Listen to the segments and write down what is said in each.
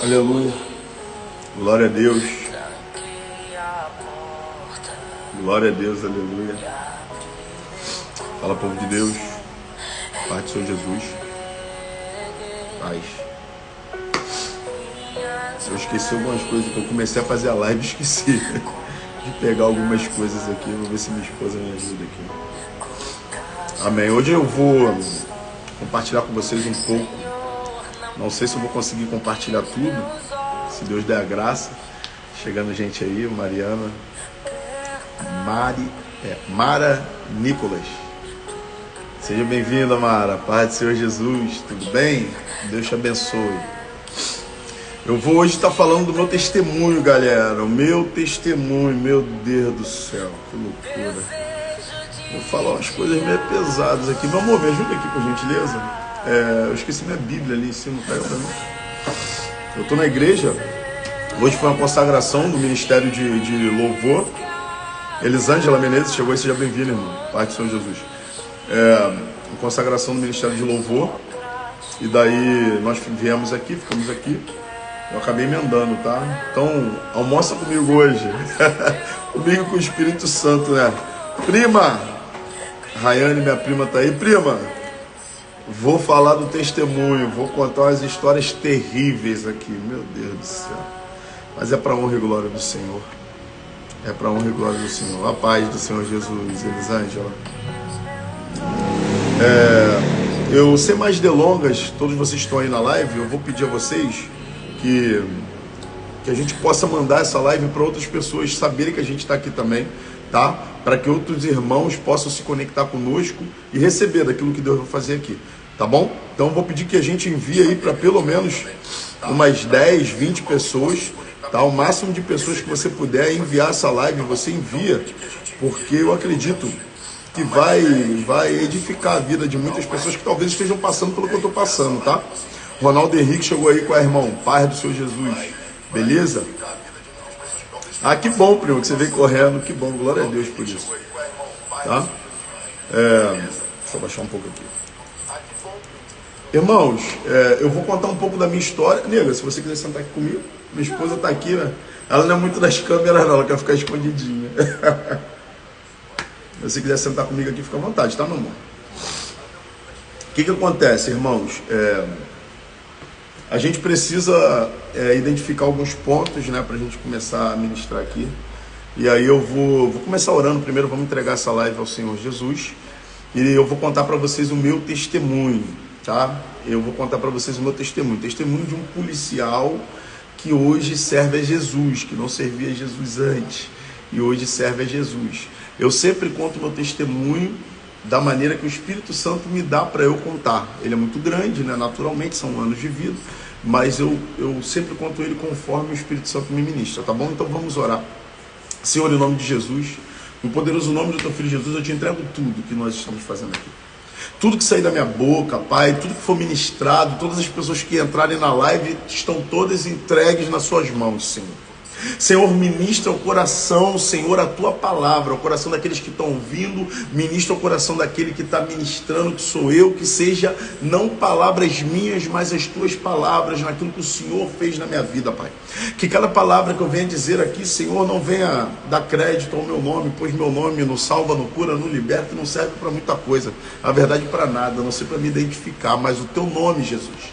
Aleluia. Glória a Deus. Glória a Deus, aleluia. Fala, povo de Deus. Paz do Senhor Jesus. Paz. Eu esqueci algumas coisas que eu comecei a fazer a live e esqueci de pegar algumas coisas aqui. Vou ver se minha esposa me ajuda aqui. Amém. Hoje eu vou compartilhar com vocês um pouco. Não sei se eu vou conseguir compartilhar tudo, se Deus der a graça. Chegando gente aí, Mariana, Mara Nicolas. Seja bem-vinda, Mara. Paz do Senhor Jesus. Tudo bem? Deus te abençoe. Eu vou hoje estar falando do meu testemunho, galera. O meu testemunho, meu Deus do céu. Que loucura. Vou falar umas coisas meio pesadas aqui. Meu amor, me ajuda aqui, por gentileza. Eu esqueci minha Bíblia ali em cima, caiu pra mim. Eu estou na igreja. Hoje foi uma consagração do Ministério de Louvor. Elisângela Menezes chegou aí, seja bem-vinda, irmão. Paz do Senhor Jesus. Uma consagração do Ministério de Louvor. E daí nós viemos aqui, ficamos aqui. Eu acabei emendando, tá? Então, almoça comigo hoje. Comigo com o Espírito Santo, né? Prima! Rayane, minha prima, tá aí. Prima! Vou falar do testemunho, vou contar umas histórias terríveis aqui, meu Deus do céu. Mas é para honra e glória do Senhor. É para honra e glória do Senhor. A paz do Senhor Jesus, Elisângela. Eu, sem mais delongas, todos vocês estão aí na live, eu vou pedir a vocês que a gente possa mandar essa live para outras pessoas saberem que a gente está aqui também, tá? Para que outros irmãos possam se conectar conosco e receber daquilo que Deus vai fazer aqui, tá bom? Então eu vou pedir que a gente envie aí para pelo menos umas 10, 20 pessoas, tá? O máximo de pessoas que você puder enviar essa live, você envia, porque eu acredito que vai edificar a vida de muitas pessoas que talvez estejam passando pelo que eu estou passando, tá? Ronaldo Henrique chegou aí com a irmão, Paz do Senhor Jesus, beleza? Ah, que bom, primo, que você veio correndo, que bom, glória a Deus por isso, tá? Deixa eu baixar um pouco aqui. Irmãos, eu vou contar um pouco da minha história. Nega, se você quiser sentar aqui comigo, minha esposa tá aqui, né? Ela não é muito das câmeras não, ela quer ficar escondidinha. Se você quiser sentar comigo aqui, fica à vontade, tá, meu amor? O que acontece, irmãos? A gente precisa identificar alguns pontos, né, para a gente começar a ministrar aqui. E aí eu vou começar orando primeiro, vamos entregar essa live ao Senhor Jesus. E eu vou contar para vocês o meu testemunho, tá? Eu vou contar para vocês o meu testemunho. Testemunho de um policial que hoje serve a Jesus, que não servia a Jesus antes. E hoje serve a Jesus. Eu sempre conto o meu testemunho da maneira que o Espírito Santo me dá para eu contar. Ele é muito grande, né? Naturalmente, são anos de vida, mas eu sempre conto ele conforme o Espírito Santo me ministra, tá bom? Então vamos orar. Senhor, em nome de Jesus, no poderoso nome do teu Filho Jesus, eu te entrego tudo que nós estamos fazendo aqui. Tudo que sair da minha boca, Pai, tudo que for ministrado, todas as pessoas que entrarem na live estão todas entregues nas suas mãos, Senhor. Senhor, ministra o coração, Senhor, a tua palavra, o coração daqueles que estão ouvindo, ministra o coração daquele que está ministrando, que sou eu, que seja não palavras minhas, mas as tuas palavras, naquilo que o Senhor fez na minha vida, Pai. Que cada palavra que eu venha dizer aqui, Senhor, não venha dar crédito ao meu nome, pois meu nome não salva, não cura, não liberta, não serve para muita coisa, na verdade para nada, a não ser para me identificar, mas o teu nome, Jesus.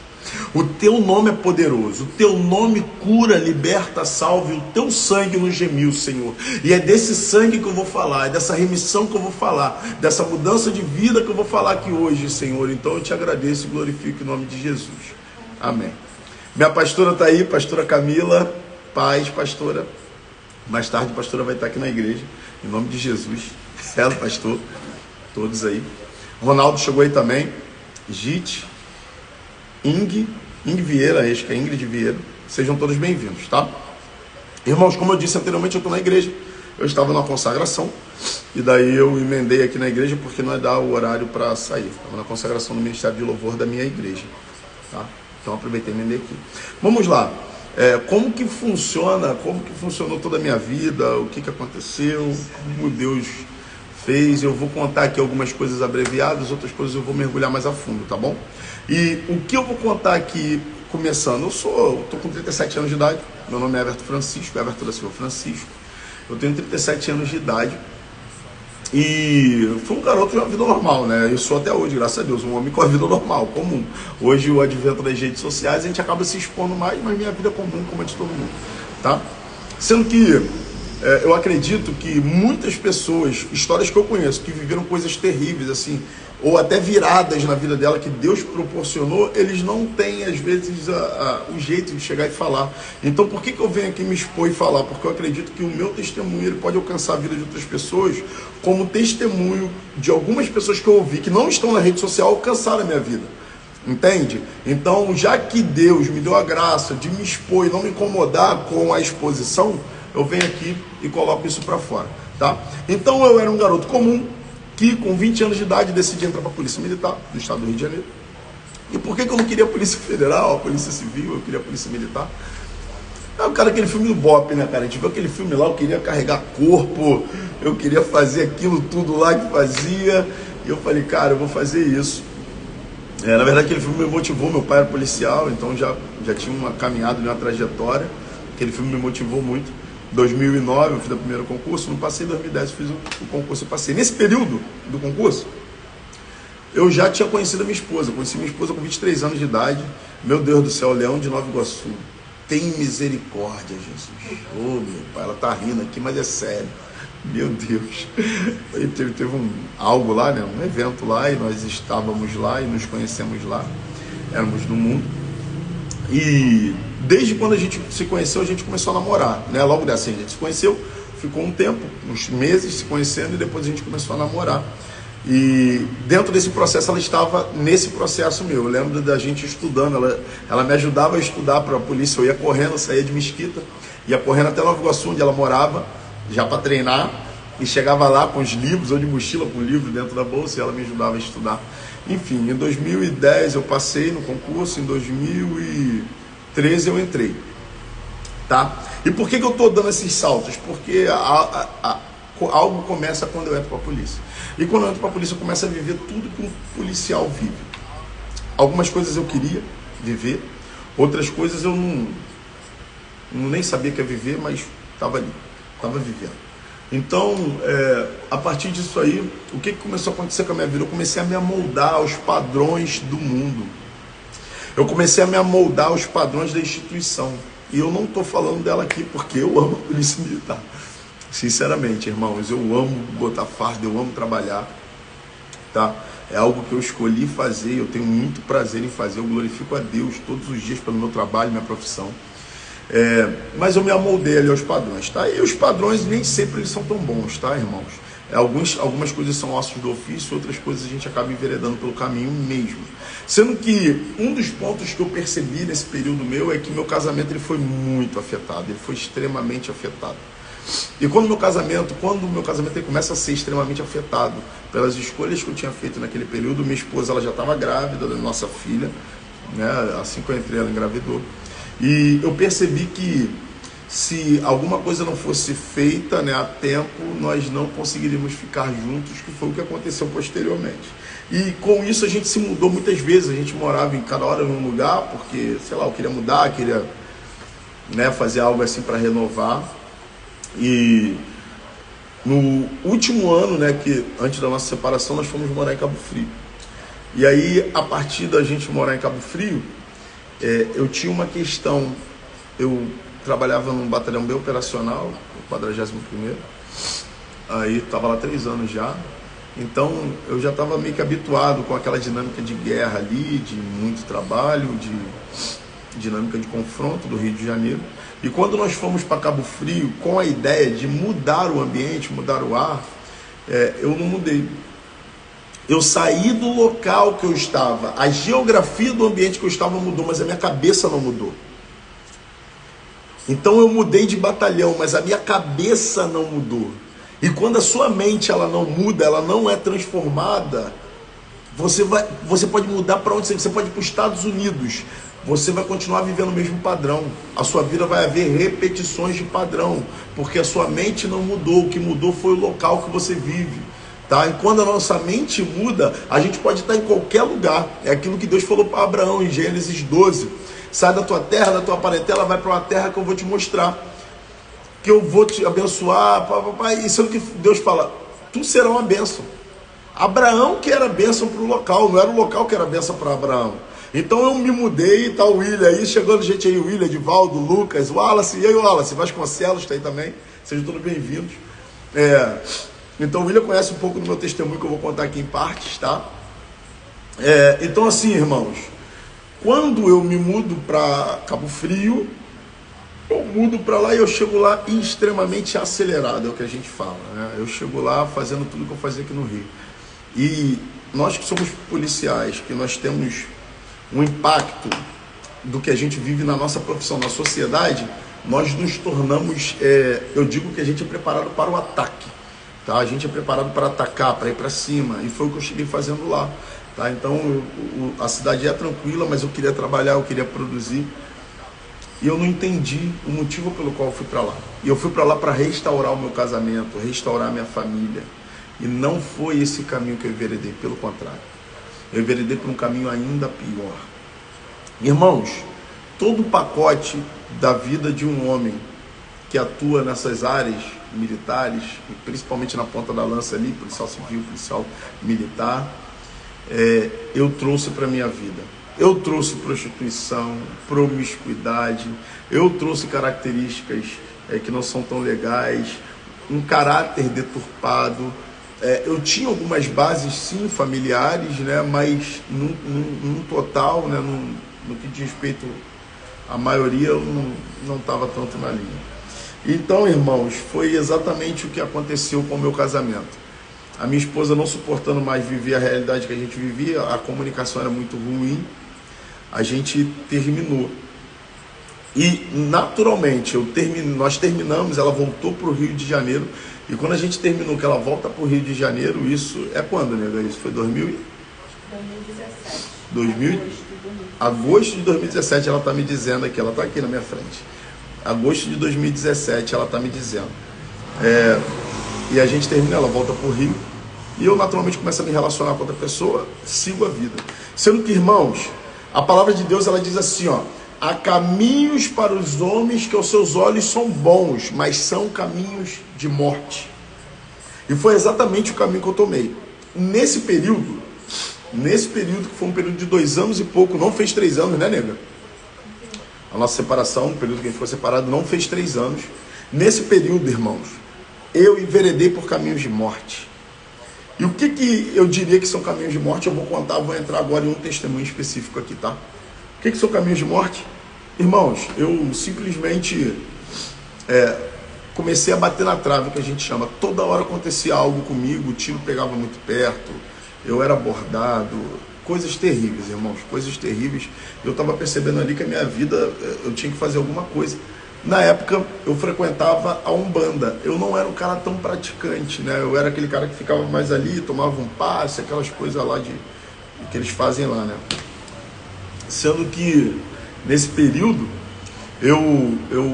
O teu nome é poderoso, o teu nome cura, liberta, salva, e o teu sangue nos gemiu, Senhor. E é desse sangue que eu vou falar, é dessa remissão que eu vou falar, dessa mudança de vida que eu vou falar aqui hoje, Senhor. Então eu te agradeço e glorifico em nome de Jesus. Amém. Minha pastora está aí, pastora Camila. Paz, pastora. Mais tarde a pastora vai estar aqui na igreja, em nome de Jesus. Ela, pastor, todos aí. Ronaldo chegou aí também. Gite. Ingrid Vieira, acho que é Ingrid Vieira, sejam todos bem-vindos, tá? Irmãos, como eu disse anteriormente, eu estou na igreja, eu estava na consagração, e daí eu emendei aqui na igreja porque não é dar o horário para sair, estava na consagração do Ministério de Louvor da minha igreja, tá? Então aproveitei e emendei aqui. Vamos lá, como que funcionou toda a minha vida, o que aconteceu, como Deus fez. Eu vou contar aqui algumas coisas abreviadas, outras coisas eu vou mergulhar mais a fundo, tá bom? E o que eu vou contar aqui começando. Eu tô com 37 anos de idade, meu nome é Everton Francisco, Everton da Silva Francisco. Eu tenho 37 anos de idade e fui um garoto de uma vida normal, né? Eu sou até hoje, graças a Deus, um homem com a vida normal, comum. Hoje, o advento das redes sociais, a gente acaba se expondo mais, mas minha vida é comum, como a de todo mundo, tá? Sendo que eu acredito que muitas pessoas, histórias que eu conheço, que viveram coisas terríveis, assim, ou até viradas na vida dela que Deus proporcionou, eles não têm, às vezes, o jeito de chegar e falar. Então, por que eu venho aqui me expor e falar? Porque eu acredito que o meu testemunho ele pode alcançar a vida de outras pessoas, como testemunho de algumas pessoas que eu ouvi, que não estão na rede social, alcançaram a minha vida. Entende? Então, já que Deus me deu a graça de me expor e não me incomodar com a exposição, eu venho aqui e coloco isso para fora, tá? Então, eu era um garoto comum, que com 20 anos de idade decidi entrar para a Polícia Militar do Estado do Rio de Janeiro. E por que eu não queria a Polícia Federal, a Polícia Civil, eu queria a Polícia Militar? O cara, aquele filme do Bop, né, cara? A gente viu aquele filme lá, eu queria carregar corpo, eu queria fazer aquilo tudo lá que fazia. E eu falei, cara, eu vou fazer isso. Na verdade, aquele filme me motivou, meu pai era policial, então já tinha uma caminhada, uma trajetória. Aquele filme me motivou muito. 2009 eu fiz o primeiro concurso, não passei. Em 2010 eu fiz o concurso e passei. Nesse período do concurso, eu já tinha conhecido a minha esposa. Conheci minha esposa com 23 anos de idade. Meu Deus do céu, Leão de Nova Iguaçu. Tem misericórdia, Jesus. Oh, meu pai, ela tá rindo aqui, mas é sério. Meu Deus. Teve algo lá, né? Um evento lá, e nós estávamos lá e nos conhecemos lá. Éramos no mundo. E desde quando a gente se conheceu, a gente começou a namorar, né? Logo dessa a gente se conheceu, ficou um tempo, uns meses se conhecendo, e depois a gente começou a namorar. E dentro desse processo, ela estava nesse processo meu. Eu lembro da gente estudando, ela me ajudava a estudar para a polícia. Eu ia correndo, saía de Mesquita, ia correndo até Nova Iguaçu, onde ela morava, já para treinar, e chegava lá com os livros, ou de mochila com livro dentro da bolsa, e ela me ajudava a estudar. Enfim, em 2010 eu passei no concurso, em 2013 eu entrei, tá? E por que eu estou dando esses saltos? Porque algo começa quando eu entro para a polícia. E quando eu entro para a polícia, eu começo a viver tudo que um policial vive. Algumas coisas eu queria viver, outras coisas eu nem sabia que ia viver, mas estava ali, estava vivendo. Então, a partir disso aí, o que começou a acontecer com a minha vida? Eu comecei a me amoldar aos padrões do mundo. Eu comecei a me amoldar aos padrões da instituição. E eu não estou falando dela aqui porque eu amo a Polícia Militar. Sinceramente, irmãos, eu amo botar farda, eu amo trabalhar, tá? É algo que eu escolhi fazer, eu tenho muito prazer em fazer, eu glorifico a Deus todos os dias pelo meu trabalho, minha profissão. Mas eu me amoldei ali aos padrões, tá? E os padrões nem sempre eles são tão bons, tá, irmãos? Algumas coisas são ossos do ofício, outras coisas a gente acaba enveredando pelo caminho mesmo. Sendo que um dos pontos que eu percebi nesse período meu é que meu casamento ele foi muito afetado, ele foi extremamente afetado. E quando o meu casamento ele começa a ser extremamente afetado pelas escolhas que eu tinha feito naquele período, minha esposa ela já estava grávida da nossa filha, né? Assim que eu entrei, ela engravidou. E eu percebi que se alguma coisa não fosse feita, né, a tempo, nós não conseguiríamos ficar juntos, que foi o que aconteceu posteriormente. E com isso a gente se mudou muitas vezes, a gente morava em cada hora em um lugar, porque, sei lá, eu queria mudar, queria, né, fazer algo assim para renovar. E no último ano, né, que antes da nossa separação, nós fomos morar em Cabo Frio. E aí, a partir da gente morar em Cabo Frio, eu tinha uma questão. Eu trabalhava num batalhão bem operacional, o 41º, aí estava lá 3 anos já, então eu já estava meio que habituado com aquela dinâmica de guerra ali, de muito trabalho, de dinâmica de confronto do Rio de Janeiro. E quando nós fomos para Cabo Frio com a ideia de mudar o ambiente, mudar o ar, eu não mudei. Eu saí do local que eu estava, a geografia do ambiente que eu estava mudou, mas a minha cabeça não mudou. Então eu mudei de batalhão, mas a minha cabeça não mudou. E quando a sua mente ela não muda, ela não é transformada, você pode mudar para onde você pode ir para os Estados Unidos, você vai continuar vivendo o mesmo padrão. A sua vida vai haver repetições de padrão, porque a sua mente não mudou, o que mudou foi o local que você vive. Tá? E quando a nossa mente muda, a gente pode estar em qualquer lugar. É aquilo que Deus falou para Abraão em Gênesis 12. sai da tua terra, da tua parentela, vai para uma terra que eu vou te mostrar, que eu vou te abençoar, e sendo que Deus fala, tu será uma bênção. Abraão que era bênção para o local, não era o local que era bênção para Abraão. Então eu me mudei, tá o William aí, chegando gente aí, o William, Edivaldo, Lucas, Wallace, e aí o Wallace, Vasconcelos está aí também, sejam todos bem-vindos. Então o William conhece um pouco do meu testemunho que eu vou contar aqui em partes, tá? Então assim, irmãos, quando eu me mudo para Cabo Frio, eu mudo para lá e eu chego lá extremamente acelerado, é o que a gente fala, né? Eu chego lá fazendo tudo que eu fazia aqui no Rio. E nós que somos policiais, que nós temos um impacto do que a gente vive na nossa profissão, na sociedade, nós nos tornamos, eu digo que a gente é preparado para o ataque, tá? A gente é preparado para atacar, para ir para cima, e foi o que eu cheguei fazendo lá, tá? Então a cidade é tranquila, mas eu queria trabalhar, eu queria produzir, e eu não entendi o motivo pelo qual eu fui para lá. E eu fui para lá para restaurar o meu casamento, restaurar a minha família, e não foi esse caminho que eu enveredei, pelo contrário. Eu enveredei por um caminho ainda pior. Irmãos, todo o pacote da vida de um homem que atua nessas áreas militares, principalmente na ponta da lança ali, policial civil, policial militar, eu trouxe para a minha vida. Eu trouxe prostituição, promiscuidade, eu trouxe características que não são tão legais, um caráter deturpado. Eu tinha algumas bases, sim, familiares, né, mas num total, né, no que diz respeito à maioria, eu não estava tanto na linha. Então, irmãos, foi exatamente o que aconteceu com o meu casamento. A minha esposa não suportando mais viver a realidade que a gente vivia, a comunicação era muito ruim, a gente terminou. E, naturalmente, nós terminamos, ela voltou para o Rio de Janeiro. E quando a gente terminou, que ela volta para o Rio de Janeiro, isso é quando, nega? Isso foi 2017. Agosto de 2017, ela está me dizendo aqui, ela está aqui na minha frente. Agosto de 2017, ela está me dizendo. E a gente termina, ela volta para o Rio. E eu, naturalmente, começo a me relacionar com outra pessoa, sigo a vida. Sendo que, irmãos, a palavra de Deus, ela diz assim, ó. Há caminhos para os homens que aos seus olhos são bons, mas são caminhos de morte. E foi exatamente o caminho que eu tomei. Nesse período, que foi um período de 2 anos e pouco, não fez 3 anos, né, nega? A nossa separação, o período que a gente foi separado, não fez 3 anos. Nesse período, irmãos, eu enveredei por caminhos de morte. E o que eu diria que são caminhos de morte, eu vou contar, vou entrar agora em um testemunho específico aqui, tá? O que são caminhos de morte? Irmãos, eu simplesmente comecei a bater na trave, que a gente chama. Toda hora acontecia algo comigo, o tiro pegava muito perto, eu era abordado, coisas terríveis, irmãos, coisas terríveis. Eu estava percebendo ali que a minha vida, eu tinha que fazer alguma coisa. Na época, eu frequentava a Umbanda. Eu não era um cara tão praticante, né? Eu era aquele cara que ficava mais ali, tomava um passe, aquelas coisas lá que eles fazem lá, né? Sendo que nesse período eu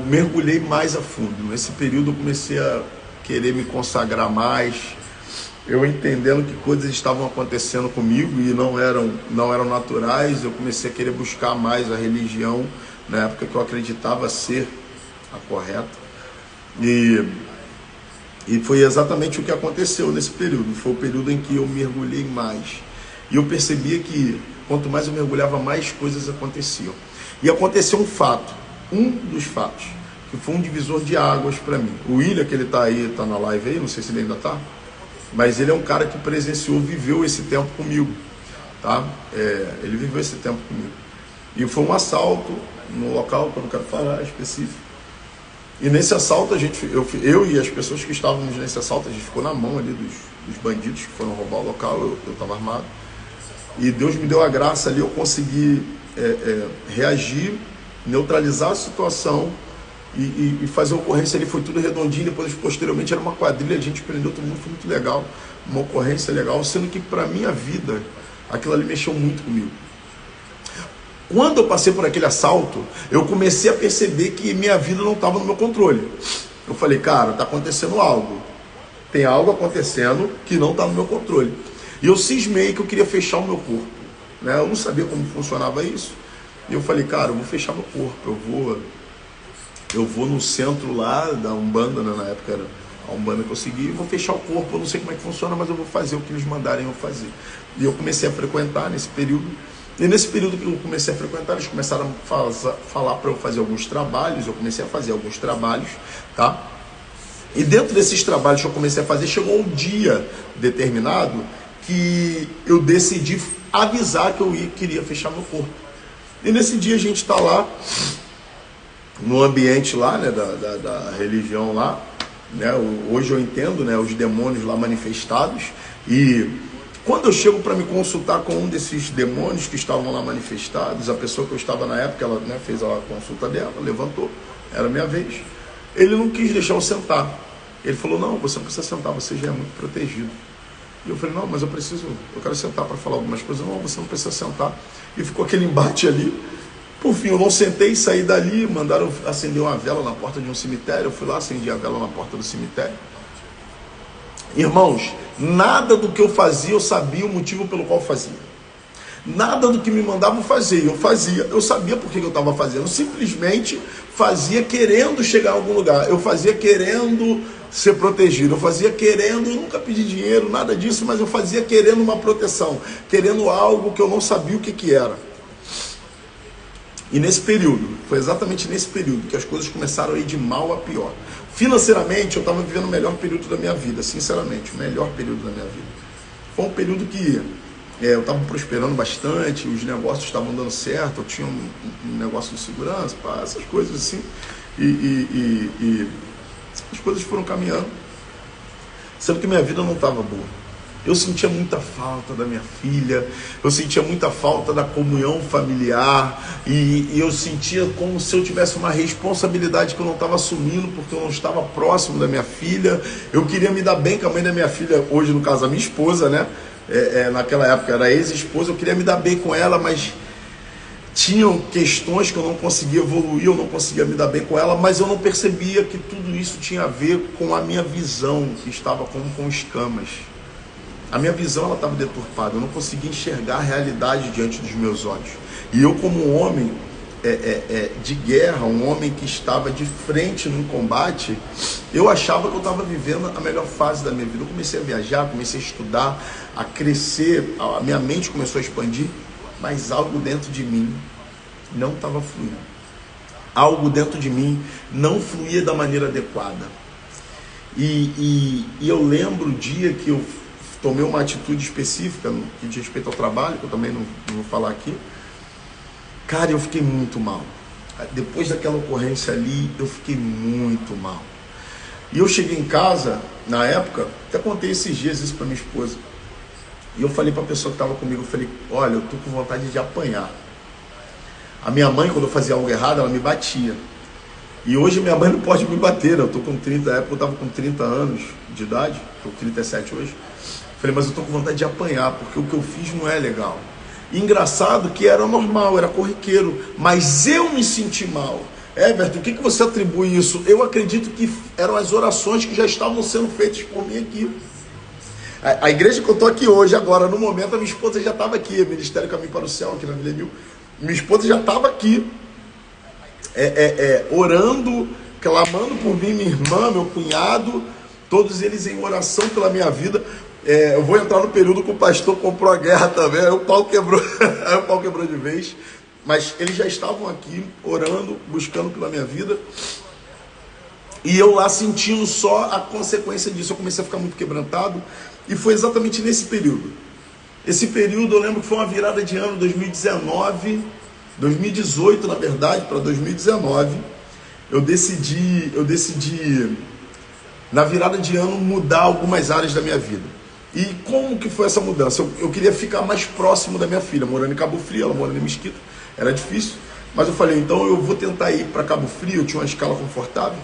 mergulhei mais a fundo. Nesse período eu comecei a querer me consagrar mais, eu entendendo que coisas estavam acontecendo comigo e não eram naturais. Eu comecei a querer buscar mais a religião, na época que eu acreditava ser a correta. E foi exatamente o que aconteceu nesse período. Foi o período em que eu mergulhei mais. E eu percebia que quanto mais eu mergulhava, mais coisas aconteciam. E aconteceu um dos fatos, que foi um divisor de águas para mim. O William, que ele está aí, está na live aí, não sei se ele ainda está, mas ele é um cara que presenciou, viveu esse tempo comigo, tá? Ele viveu esse tempo comigo. E foi um assalto no local, que eu não quero falar específico. E nesse assalto, eu e as pessoas que estávamos nesse assalto, a gente ficou na mão ali dos bandidos que foram roubar o local, eu estava armado. E Deus me deu a graça ali, eu consegui reagir, neutralizar a situação e fazer a ocorrência ali. Foi tudo redondinho. Depois, posteriormente, era uma quadrilha, a gente prendeu todo mundo, foi muito legal, uma ocorrência legal, sendo que para minha vida aquilo ali mexeu muito comigo. Quando eu passei por aquele assalto, eu comecei a perceber que minha vida não estava no meu controle. Eu falei, cara, está acontecendo algo, tem algo acontecendo que não está no meu controle. E eu cismei que eu queria fechar o meu corpo, né? Eu não sabia como funcionava isso. E eu falei, cara, eu vou fechar meu corpo, eu vou no centro lá da Umbanda, né? Na época era a Umbanda que eu segui, e vou fechar o corpo, eu não sei como é que funciona, mas eu vou fazer o que eles mandarem eu fazer. E eu comecei a frequentar nesse período, e nesse período que eu comecei a frequentar, eles começaram a falar para eu fazer alguns trabalhos, eu comecei a fazer alguns trabalhos, tá? E dentro desses trabalhos que eu comecei a fazer, chegou um dia determinado que eu decidi avisar que eu queria fechar meu corpo. E nesse dia a gente está lá, no ambiente lá, né, da religião lá, né, hoje eu entendo, né, os demônios lá manifestados, e quando eu chego para me consultar com um desses demônios que estavam lá manifestados, a pessoa que eu estava na época, ela, né, fez a consulta dela, levantou, era a minha vez, ele não quis deixar eu sentar, ele falou, não, você não precisa sentar, você já é muito protegido. E eu falei, não, mas eu quero sentar para falar algumas coisas. Não, você não precisa sentar. E ficou aquele embate ali. Por fim, eu não sentei, saí dali, mandaram acender uma vela na porta de um cemitério. Eu fui lá, acendi a vela na porta do cemitério. Irmãos, nada do que eu fazia, eu sabia o motivo pelo qual fazia. Nada do que me mandavam fazer, eu fazia. Eu sabia por que eu estava fazendo. Eu simplesmente fazia querendo chegar a algum lugar. Eu fazia querendo ser protegido. Eu fazia querendo, eu nunca pedi dinheiro, nada disso, mas eu fazia querendo uma proteção. Querendo algo que eu não sabia o que era. E nesse período, foi exatamente nesse período que as coisas começaram a ir de mal a pior. Financeiramente, eu estava vivendo o melhor período da minha vida, sinceramente, o melhor período da minha vida. Foi um período que eu estava prosperando bastante, os negócios estavam dando certo, eu tinha um negócio de segurança, essas coisas assim, e as coisas foram caminhando, sendo que minha vida não estava boa. Eu sentia muita falta da minha filha, eu sentia muita falta da comunhão familiar, e eu sentia como se eu tivesse uma responsabilidade que eu não estava assumindo, porque eu não estava próximo da minha filha. Eu queria me dar bem com a mãe da minha filha, hoje no caso a minha esposa, né? Naquela época era ex-esposa, eu queria me dar bem com ela, mas tinham questões que eu não conseguia evoluir, eu não conseguia me dar bem com ela, mas eu não percebia que tudo isso tinha a ver com a minha visão, que estava como com escamas. A minha visão estava deturpada, eu não conseguia enxergar a realidade diante dos meus olhos. E eu, como um homem de guerra, um homem que estava de frente num combate, eu achava que eu estava vivendo a melhor fase da minha vida. Eu comecei a viajar, comecei a estudar, a crescer, a minha mente começou a expandir, mas algo dentro de mim não estava fluindo. Algo dentro de mim não fluía da maneira adequada. E eu lembro o dia que eu tomei uma atitude específica que diz respeito ao trabalho, que eu também não vou falar aqui. Cara, eu fiquei muito mal. Depois daquela ocorrência ali, eu fiquei muito mal. E eu cheguei em casa, na época, até contei esses dias isso para minha esposa. E eu falei para a pessoa que estava comigo, eu falei, olha, eu tô com vontade de apanhar. A minha mãe, quando eu fazia algo errado, ela me batia. E hoje minha mãe não pode me bater, né? Eu tô com 30, na época eu estava com 30 anos de idade, tô com 37 hoje. Falei, mas eu tô com vontade de apanhar, porque o que eu fiz não é legal. E engraçado que era normal, era corriqueiro, mas eu me senti mal. Everton, o que você atribui isso? Eu acredito que eram as orações que já estavam sendo feitas por mim aqui. A igreja que eu estou aqui hoje, agora, no momento, a minha esposa já estava aqui, Ministério Caminho para o Céu, aqui na Milenil. Minha esposa já estava aqui, orando, clamando por mim, minha irmã, meu cunhado, todos eles em oração pela minha vida. Eu vou entrar no período que o pastor comprou a guerra também, aí o pau quebrou, aí o pau quebrou de vez. Mas eles já estavam aqui, orando, buscando pela minha vida. E eu lá sentindo só a consequência disso. Eu comecei a ficar muito quebrantado. E foi exatamente nesse período. Esse período eu lembro que foi uma virada de ano, 2018 na verdade, para 2019. Eu decidi, na virada de ano, mudar algumas áreas da minha vida. E como que foi essa mudança? Eu queria ficar mais próximo da minha filha, morando em Cabo Frio, ela morando em Mesquita. Era difícil, mas eu falei, então eu vou tentar ir para Cabo Frio, eu tinha uma escala confortável.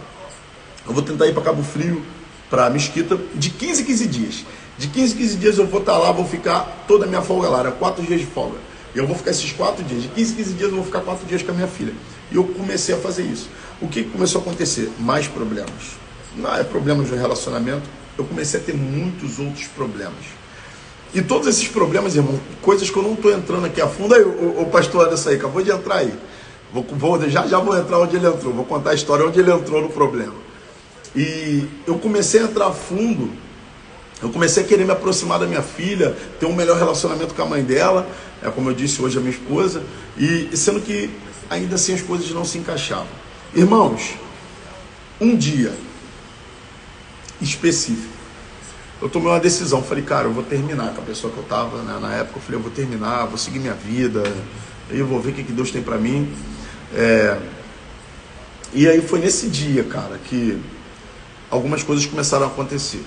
Eu vou tentar ir para Cabo Frio, para Mesquita, de 15 em 15 dias. De 15 em 15 dias eu vou estar lá, vou ficar toda a minha folga lá, era 4 dias de folga. E eu vou ficar esses 4 dias, de 15 em 15 dias eu vou ficar 4 dias com a minha filha. E eu comecei a fazer isso. O que começou a acontecer? Mais problemas. Não é problemas de relacionamento, eu comecei a ter muitos outros problemas. E todos esses problemas, irmão, coisas que eu não estou entrando aqui a fundo. Aí, o pastor, olha isso aí, acabou de entrar aí. Já vou entrar onde ele entrou, vou contar a história onde ele entrou no problema. E eu comecei a entrar a fundo, eu comecei a querer me aproximar da minha filha, ter um melhor relacionamento com a mãe dela, como eu disse hoje, a minha esposa, e sendo que ainda assim as coisas não se encaixavam. Irmãos, um dia específico, eu tomei uma decisão, falei, cara, eu vou terminar com a pessoa que eu estava, né? Na época eu falei, eu vou terminar, vou seguir minha vida, aí eu vou ver o que Deus tem para mim. E aí foi nesse dia, cara, que algumas coisas começaram a acontecer.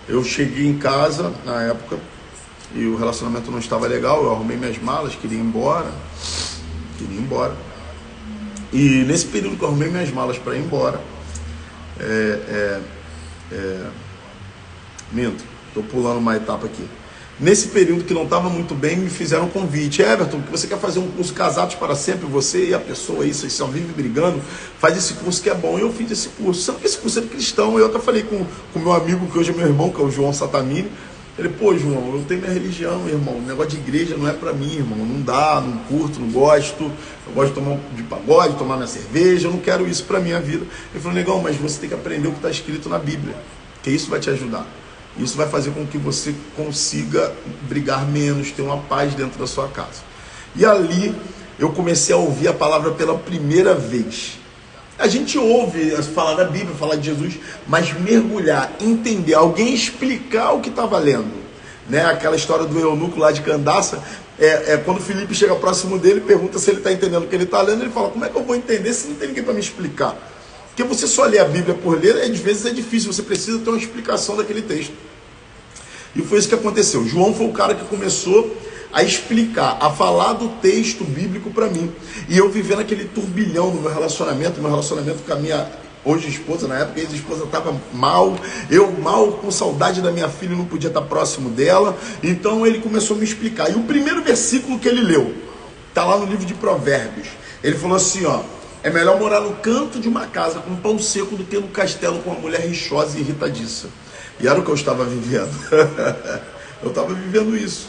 Eu cheguei em casa na época e o relacionamento não estava legal, eu arrumei minhas malas, queria ir embora. E nesse período que eu arrumei minhas malas para ir embora, estou pulando uma etapa aqui. Nesse período que não estava muito bem, me fizeram um convite. Everton, que você quer fazer um curso Casados para Sempre, você e a pessoa aí, vocês só vivem brigando, faz esse curso que é bom. E eu fiz esse curso, sendo que esse curso é cristão. Eu até falei com o meu amigo, que hoje é meu irmão, que é o João Satamini. Ele, pô, João, eu tenho minha religião, irmão, o negócio de igreja não é para mim, irmão, não dá, não curto, não gosto, eu gosto de tomar de pagode, tomar minha cerveja, eu não quero isso para minha vida. Ele falou, negão, mas você tem que aprender o que está escrito na Bíblia, que isso vai te ajudar. Isso vai fazer com que você consiga brigar menos, ter uma paz dentro da sua casa. E ali eu comecei a ouvir a palavra pela primeira vez. A gente ouve falar da Bíblia, falar de Jesus, mas mergulhar, entender, alguém explicar o que estava lendo. Né? Aquela história do eunuco lá de Candaça, quando o Felipe chega próximo dele, pergunta se ele está entendendo o que ele está lendo, ele fala, como é que eu vou entender se não tem ninguém para me explicar? Porque você só lê a Bíblia por ler, às vezes é difícil, você precisa ter uma explicação daquele texto. E foi isso que aconteceu. João foi o cara que começou a explicar, a falar do texto bíblico para mim. E eu vivendo aquele turbilhão no meu relacionamento com a minha hoje esposa, na época a ex-esposa estava mal, eu mal com saudade da minha filha, não podia estar próximo dela. Então ele começou a me explicar. E o primeiro versículo que ele leu, está lá no livro de Provérbios. Ele falou assim, ó, é melhor morar no canto de uma casa com pão seco do que no castelo com uma mulher rixosa e irritadiça. E era o que eu estava vivendo. Eu estava vivendo isso.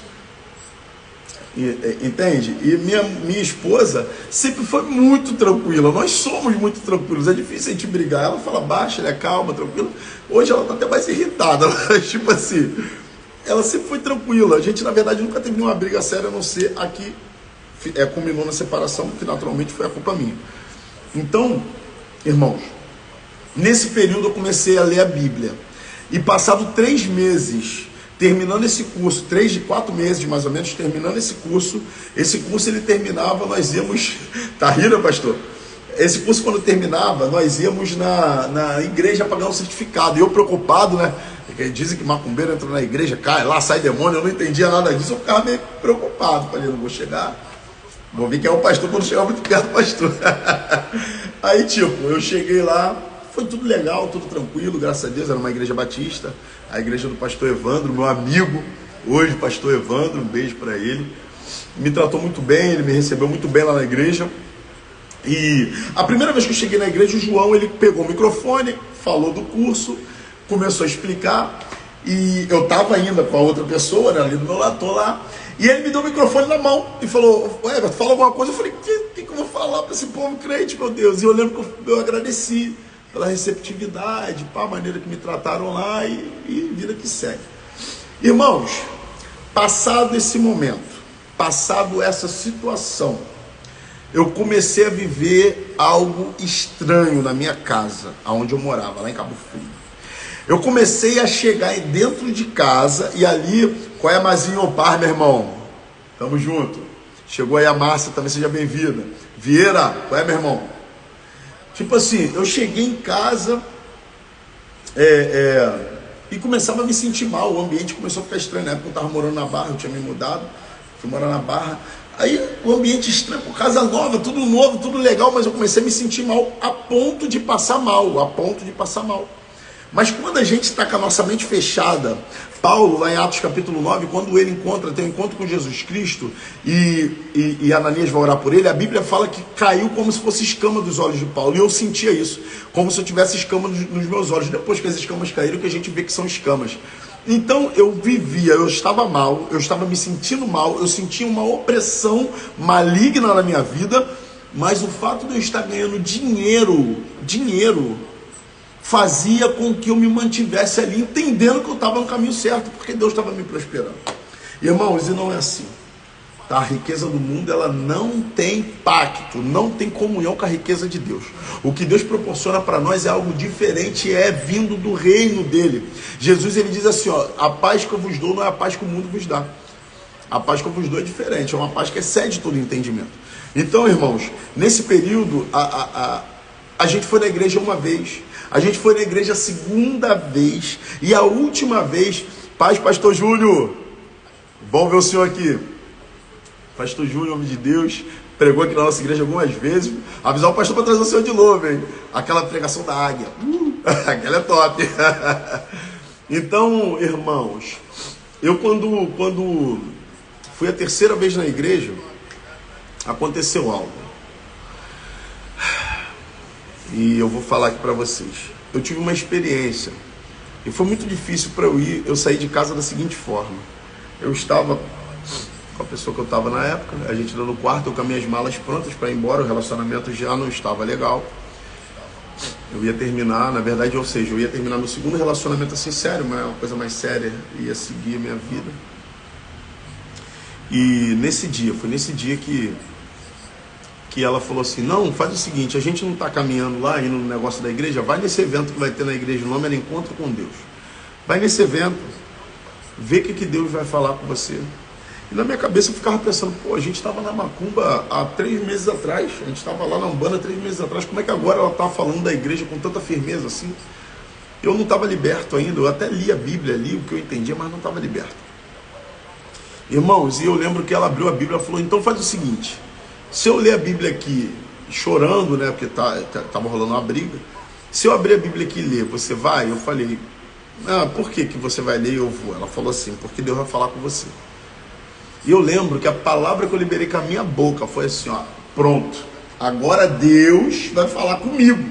Entende? E minha esposa sempre foi muito tranquila. Nós somos muito tranquilos. É difícil a gente brigar. Ela fala baixa, ela é calma, tranquila. Hoje ela está até mais irritada. Tipo assim, ela sempre foi tranquila. A gente, na verdade, nunca teve nenhuma briga séria, a não ser a que culminou na separação, que naturalmente foi a culpa minha. Então, irmãos, nesse período eu comecei a ler a Bíblia. E passado 3 meses, terminando esse curso, 4 meses mais ou menos, terminando esse curso ele terminava, nós íamos, tá rindo, pastor? Esse curso quando terminava, nós íamos na igreja pagar um certificado, e eu preocupado, né, porque dizem que macumbeiro entra na igreja, cai lá, sai demônio, eu não entendia nada disso, eu ficava meio preocupado, falei, não vou chegar, vou ver quem é o pastor quando chegar muito perto do pastor. Aí tipo, eu cheguei lá, foi tudo legal, tudo tranquilo, graças a Deus, era uma igreja batista, a igreja do pastor Evandro, meu amigo, hoje pastor Evandro, um beijo para ele, me tratou muito bem, ele me recebeu muito bem lá na igreja. E a primeira vez que eu cheguei na igreja, o João, ele pegou o microfone, falou do curso, começou a explicar, e eu estava ainda com a outra pessoa, né, ali do meu lado, tô lá, e ele me deu o microfone na mão e falou, Everton, fala alguma coisa. Eu falei, o que eu vou falar para esse povo crente, meu Deus? E eu lembro que eu agradeci pela receptividade, a maneira que me trataram lá, e vida que segue. Irmãos, passado esse momento, passado essa situação, eu comecei a viver algo estranho na minha casa, onde eu morava, lá em Cabo Frio. Eu comecei a chegar dentro de casa, e ali, qual é a Mazinho Opar, meu irmão? Tamo junto. Chegou aí a Márcia, também seja bem-vinda. Vieira, qual é, meu irmão? Tipo assim, eu cheguei em casa e começava a me sentir mal, o ambiente começou a ficar estranho. Na época eu estava morando na Barra, eu tinha me mudado, fui morar na Barra. Aí o ambiente estranho, casa nova, tudo novo, tudo legal, mas eu comecei a me sentir mal a ponto de passar mal, Mas quando a gente está com a nossa mente fechada, Paulo, lá em Atos capítulo 9, quando ele tem um encontro com Jesus Cristo e Ananias vai orar por ele, a Bíblia fala que caiu como se fosse escama dos olhos de Paulo. E eu sentia isso, como se eu tivesse escama nos meus olhos. Depois que as escamas caíram, que a gente vê que são escamas. Então eu vivia, eu estava mal, eu estava me sentindo mal, eu sentia uma opressão maligna na minha vida, mas o fato de eu estar ganhando dinheiro, fazia com que eu me mantivesse ali, entendendo que eu estava no caminho certo, porque Deus estava me prosperando. Irmãos, e não é assim. Tá? A riqueza do mundo, ela não tem pacto, não tem comunhão com a riqueza de Deus. O que Deus proporciona para nós é algo diferente, é vindo do reino dele. Jesus, ele diz assim, ó, a paz que eu vos dou não é a paz que o mundo vos dá. A paz que eu vos dou é diferente, é uma paz que excede todo entendimento. Então, irmãos, nesse período, a gente foi na igreja uma vez, a gente foi na igreja a segunda vez, e a última vez, paz, pastor Júlio, bom ver o senhor aqui. Pastor Júlio, homem de Deus, pregou aqui na nossa igreja algumas vezes. Avisar o pastor para trazer o senhor de novo, hein? Aquela pregação da águia. Aquela é top. Então, irmãos, eu quando fui a terceira vez na igreja, aconteceu algo. E eu vou falar aqui para vocês. Eu tive uma experiência. E foi muito difícil para eu ir. Eu saí de casa da seguinte forma. Eu estava com a pessoa que eu estava na época, a gente indo no quarto, eu com as minhas malas prontas para ir embora, o relacionamento já não estava legal. Eu ia terminar, na verdade, ou seja, eu ia terminar meu segundo relacionamento assim sério, mas uma coisa mais séria, ia seguir a minha vida. E foi nesse dia que ela falou assim, não, faz o seguinte, a gente não está caminhando lá, indo no negócio da igreja, vai nesse evento que vai ter na igreja, o nome era Encontro com Deus. Vai nesse evento, vê o que Deus vai falar com você. E na minha cabeça eu ficava pensando, pô, a gente estava na Macumba há 3 meses atrás, a gente estava lá na Umbanda 3 meses atrás, como é que agora ela está falando da igreja com tanta firmeza assim? Eu não estava liberto ainda, eu até li a Bíblia, li o que eu entendia, mas não estava liberto. Irmãos, e eu lembro que ela abriu a Bíblia e falou, então faz o seguinte, se eu ler a Bíblia aqui chorando, né, porque estava rolando uma briga, se eu abrir a Bíblia aqui e ler, você vai? Eu falei, por que você vai ler e eu vou? Ela falou assim, porque Deus vai falar com você. E eu lembro que a palavra que eu liberei com a minha boca foi assim, ó, pronto, agora Deus vai falar comigo.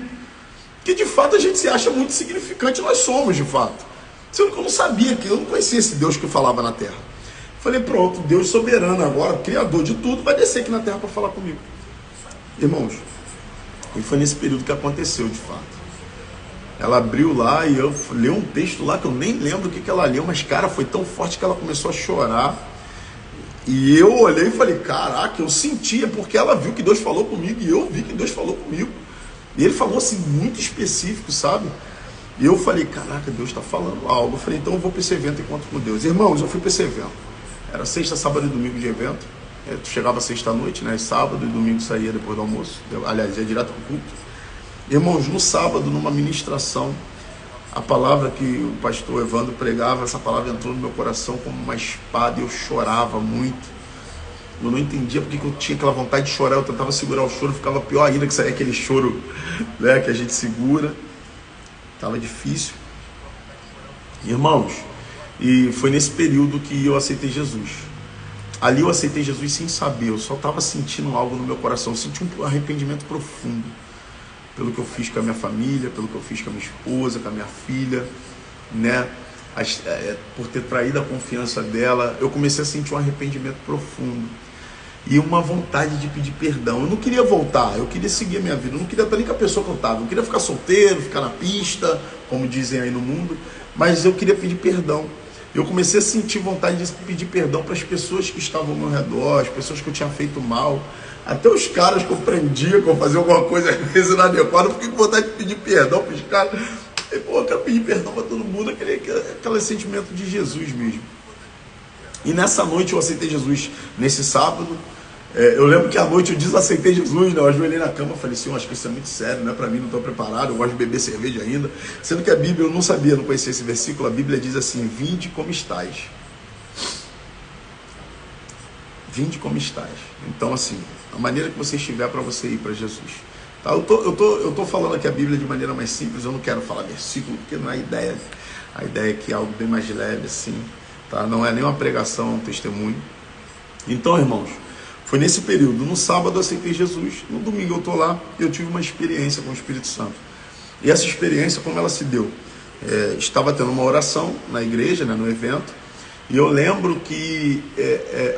Que de fato a gente se acha muito significante, nós somos de fato. Sendo que eu não sabia, eu não conhecia esse Deus que falava na terra. Falei, pronto, Deus soberano agora, criador de tudo, vai descer aqui na terra para falar comigo. Irmãos, e foi nesse período que aconteceu de fato. Ela abriu lá e eu li um texto lá que eu nem lembro o que ela leu, mas cara, foi tão forte que ela começou a chorar. E eu olhei e falei, caraca, eu sentia, porque ela viu que Deus falou comigo e eu vi que Deus falou comigo. E ele falou assim, muito específico, sabe? E eu falei, caraca, Deus está falando algo. Eu falei, então eu vou para esse evento Encontro com Deus. Irmãos, eu fui para esse evento. Era sexta, sábado e domingo de evento. Eu chegava sexta-noite, né? Sábado e domingo saía depois do almoço. Aliás, ia direto para o culto. Irmãos, no sábado, numa ministração, a palavra que o pastor Evandro pregava, essa palavra entrou no meu coração como uma espada e eu chorava muito. Eu não entendia porque que eu tinha aquela vontade de chorar, eu tentava segurar o choro, ficava pior ainda que saía aquele choro, né, que a gente segura. Estava difícil. Irmãos, e foi nesse período que eu aceitei Jesus. Ali eu aceitei Jesus sem saber, eu só estava sentindo algo no meu coração, eu senti um arrependimento profundo. Pelo que eu fiz com a minha família, pelo que eu fiz com a minha esposa, com a minha filha, né? Por ter traído a confiança dela, eu comecei a sentir um arrependimento profundo e uma vontade de pedir perdão. Eu não queria voltar, eu queria seguir a minha vida, eu não queria estar nem com a pessoa que eu estava, eu queria ficar solteiro, ficar na pista, como dizem aí no mundo, mas eu queria pedir perdão. Eu comecei a sentir vontade de pedir perdão para as pessoas que estavam ao meu redor, as pessoas que eu tinha feito mal. Até os caras que eu prendia, que eu fazia alguma coisa às vezes inadequada, eu fiquei com vontade de pedir perdão para os caras. E, pô, eu quero pedir perdão para todo mundo, aquele sentimento de Jesus mesmo. E nessa noite eu aceitei Jesus, nesse sábado. Eu lembro que à noite eu desaceitei Jesus, né? Eu ajoelhei na cama e falei assim, acho que isso é muito sério, né? Para mim não estou preparado, eu gosto de beber cerveja ainda. Sendo que a Bíblia, eu não sabia, não conhecia esse versículo, a Bíblia diz assim, vinde como estais. Vinde como estais. Então assim, a maneira que você estiver para você ir para Jesus. Tá? Eu tô falando aqui a Bíblia de maneira mais simples, eu não quero falar versículo, porque não é a ideia. A ideia é que é algo bem mais leve assim, tá? Não é nem uma pregação, é um testemunho. Então, irmãos, foi nesse período. No sábado eu aceitei Jesus, no domingo eu tô lá e eu tive uma experiência com o Espírito Santo. E essa experiência, como ela se deu? estava tendo uma oração na igreja, né, no evento, e eu lembro que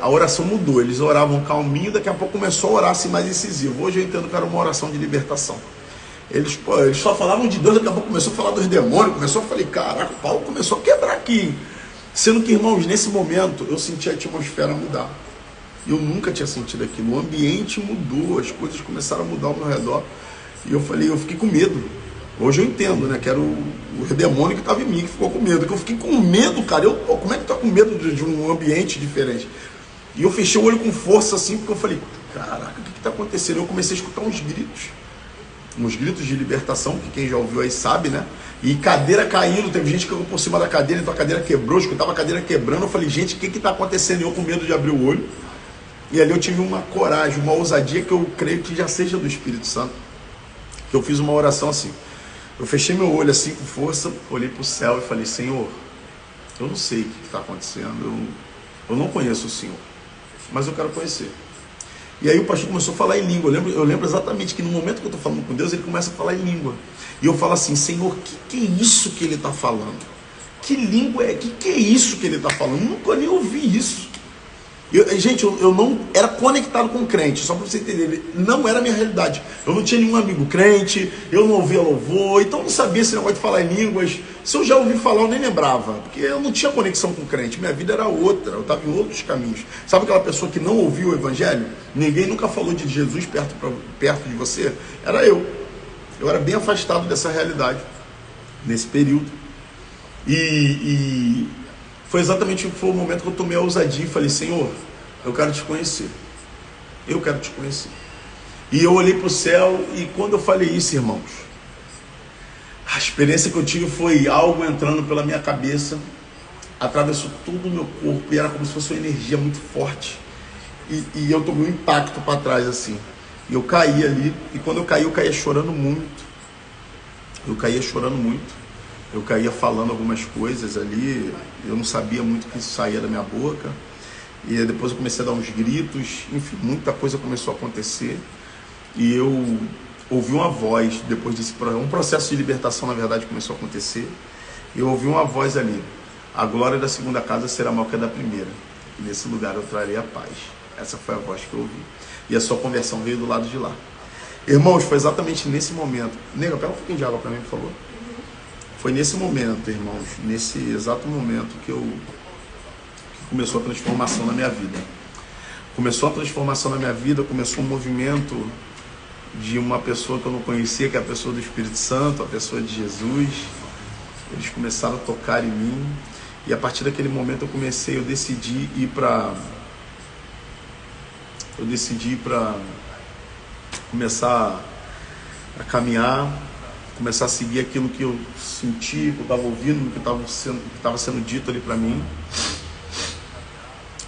a oração mudou. Eles oravam calminho, daqui a pouco começou a orar assim mais incisivo. Hoje eu entendo que era uma oração de libertação. Eles só falavam de Deus, daqui a pouco começou a falar dos demônios, eu falei, caraca, o Paulo começou a quebrar aqui. Sendo que, irmãos, nesse momento eu senti a atmosfera mudar. Eu nunca tinha sentido aquilo. O ambiente mudou, as coisas começaram a mudar ao meu redor. E eu fiquei com medo. Hoje eu entendo, né, que era o demônio que estava em mim, que ficou com medo. Que eu fiquei com medo, cara. Como é que tu tá com medo de um ambiente diferente? E eu fechei o olho com força assim, porque eu falei, caraca, o que está acontecendo? Eu comecei a escutar uns gritos de libertação, que quem já ouviu aí sabe, né? E cadeira caindo, teve gente que caiu por cima da cadeira, então a cadeira quebrou, eu escutava a cadeira quebrando. Eu falei, gente, o que está acontecendo? E eu com medo de abrir o olho. E ali eu tive uma coragem, uma ousadia que eu creio que já seja do Espírito Santo. Que eu fiz uma oração assim. Eu fechei meu olho assim com força, olhei para o céu e falei, Senhor, eu não sei o que está acontecendo, eu não conheço o Senhor, mas eu quero conhecer. E aí o pastor começou a falar em língua. Eu lembro exatamente que no momento que eu estou falando com Deus, ele começa a falar em língua. E eu falo assim, Senhor, que é isso que ele está falando? Que língua é? Que é isso que ele está falando? Nunca nem ouvi isso. Gente, eu não era conectado com crente, só para você entender, não era a minha realidade. Eu não tinha nenhum amigo crente, eu não ouvia louvor, então eu não sabia esse negócio de falar em línguas. Se eu já ouvi falar, eu nem lembrava, porque eu não tinha conexão com crente, minha vida era outra, eu estava em outros caminhos. Sabe aquela pessoa que não ouviu o evangelho? Ninguém nunca falou de Jesus perto de você? Era eu. Eu era bem afastado dessa realidade, nesse período. Foi exatamente o momento que eu tomei a ousadia e falei, Senhor, eu quero te conhecer. Eu quero te conhecer. E eu olhei para o céu e quando eu falei isso, irmãos, a experiência que eu tive foi algo entrando pela minha cabeça, atravessou todo o meu corpo e era como se fosse uma energia muito forte. E eu tomei um impacto para trás assim. E eu caí ali, e quando eu caía chorando muito. Eu caía falando algumas coisas ali, eu não sabia muito o que saía da minha boca. E depois eu comecei a dar uns gritos, enfim, muita coisa começou a acontecer. E eu ouvi uma voz, depois desse um processo de libertação, na verdade, começou a acontecer. E eu ouvi uma voz ali, a glória da segunda casa será maior que a da primeira. E nesse lugar eu trarei a paz. Essa foi a voz que eu ouvi. E a sua conversão veio do lado de lá. Irmãos, foi exatamente nesse momento. Nega, pega um pouquinho de água para mim, por favor. Foi nesse momento, irmãos, nesse exato momento que começou a transformação na minha vida. Começou a transformação na minha vida, começou um movimento de uma pessoa que eu não conhecia, que é a pessoa do Espírito Santo, a pessoa de Jesus. Eles começaram a tocar em mim. E a partir daquele momento eu decidi ir para começar a caminhar, começar a seguir aquilo que eu senti, que eu estava ouvindo, que estava sendo dito ali para mim.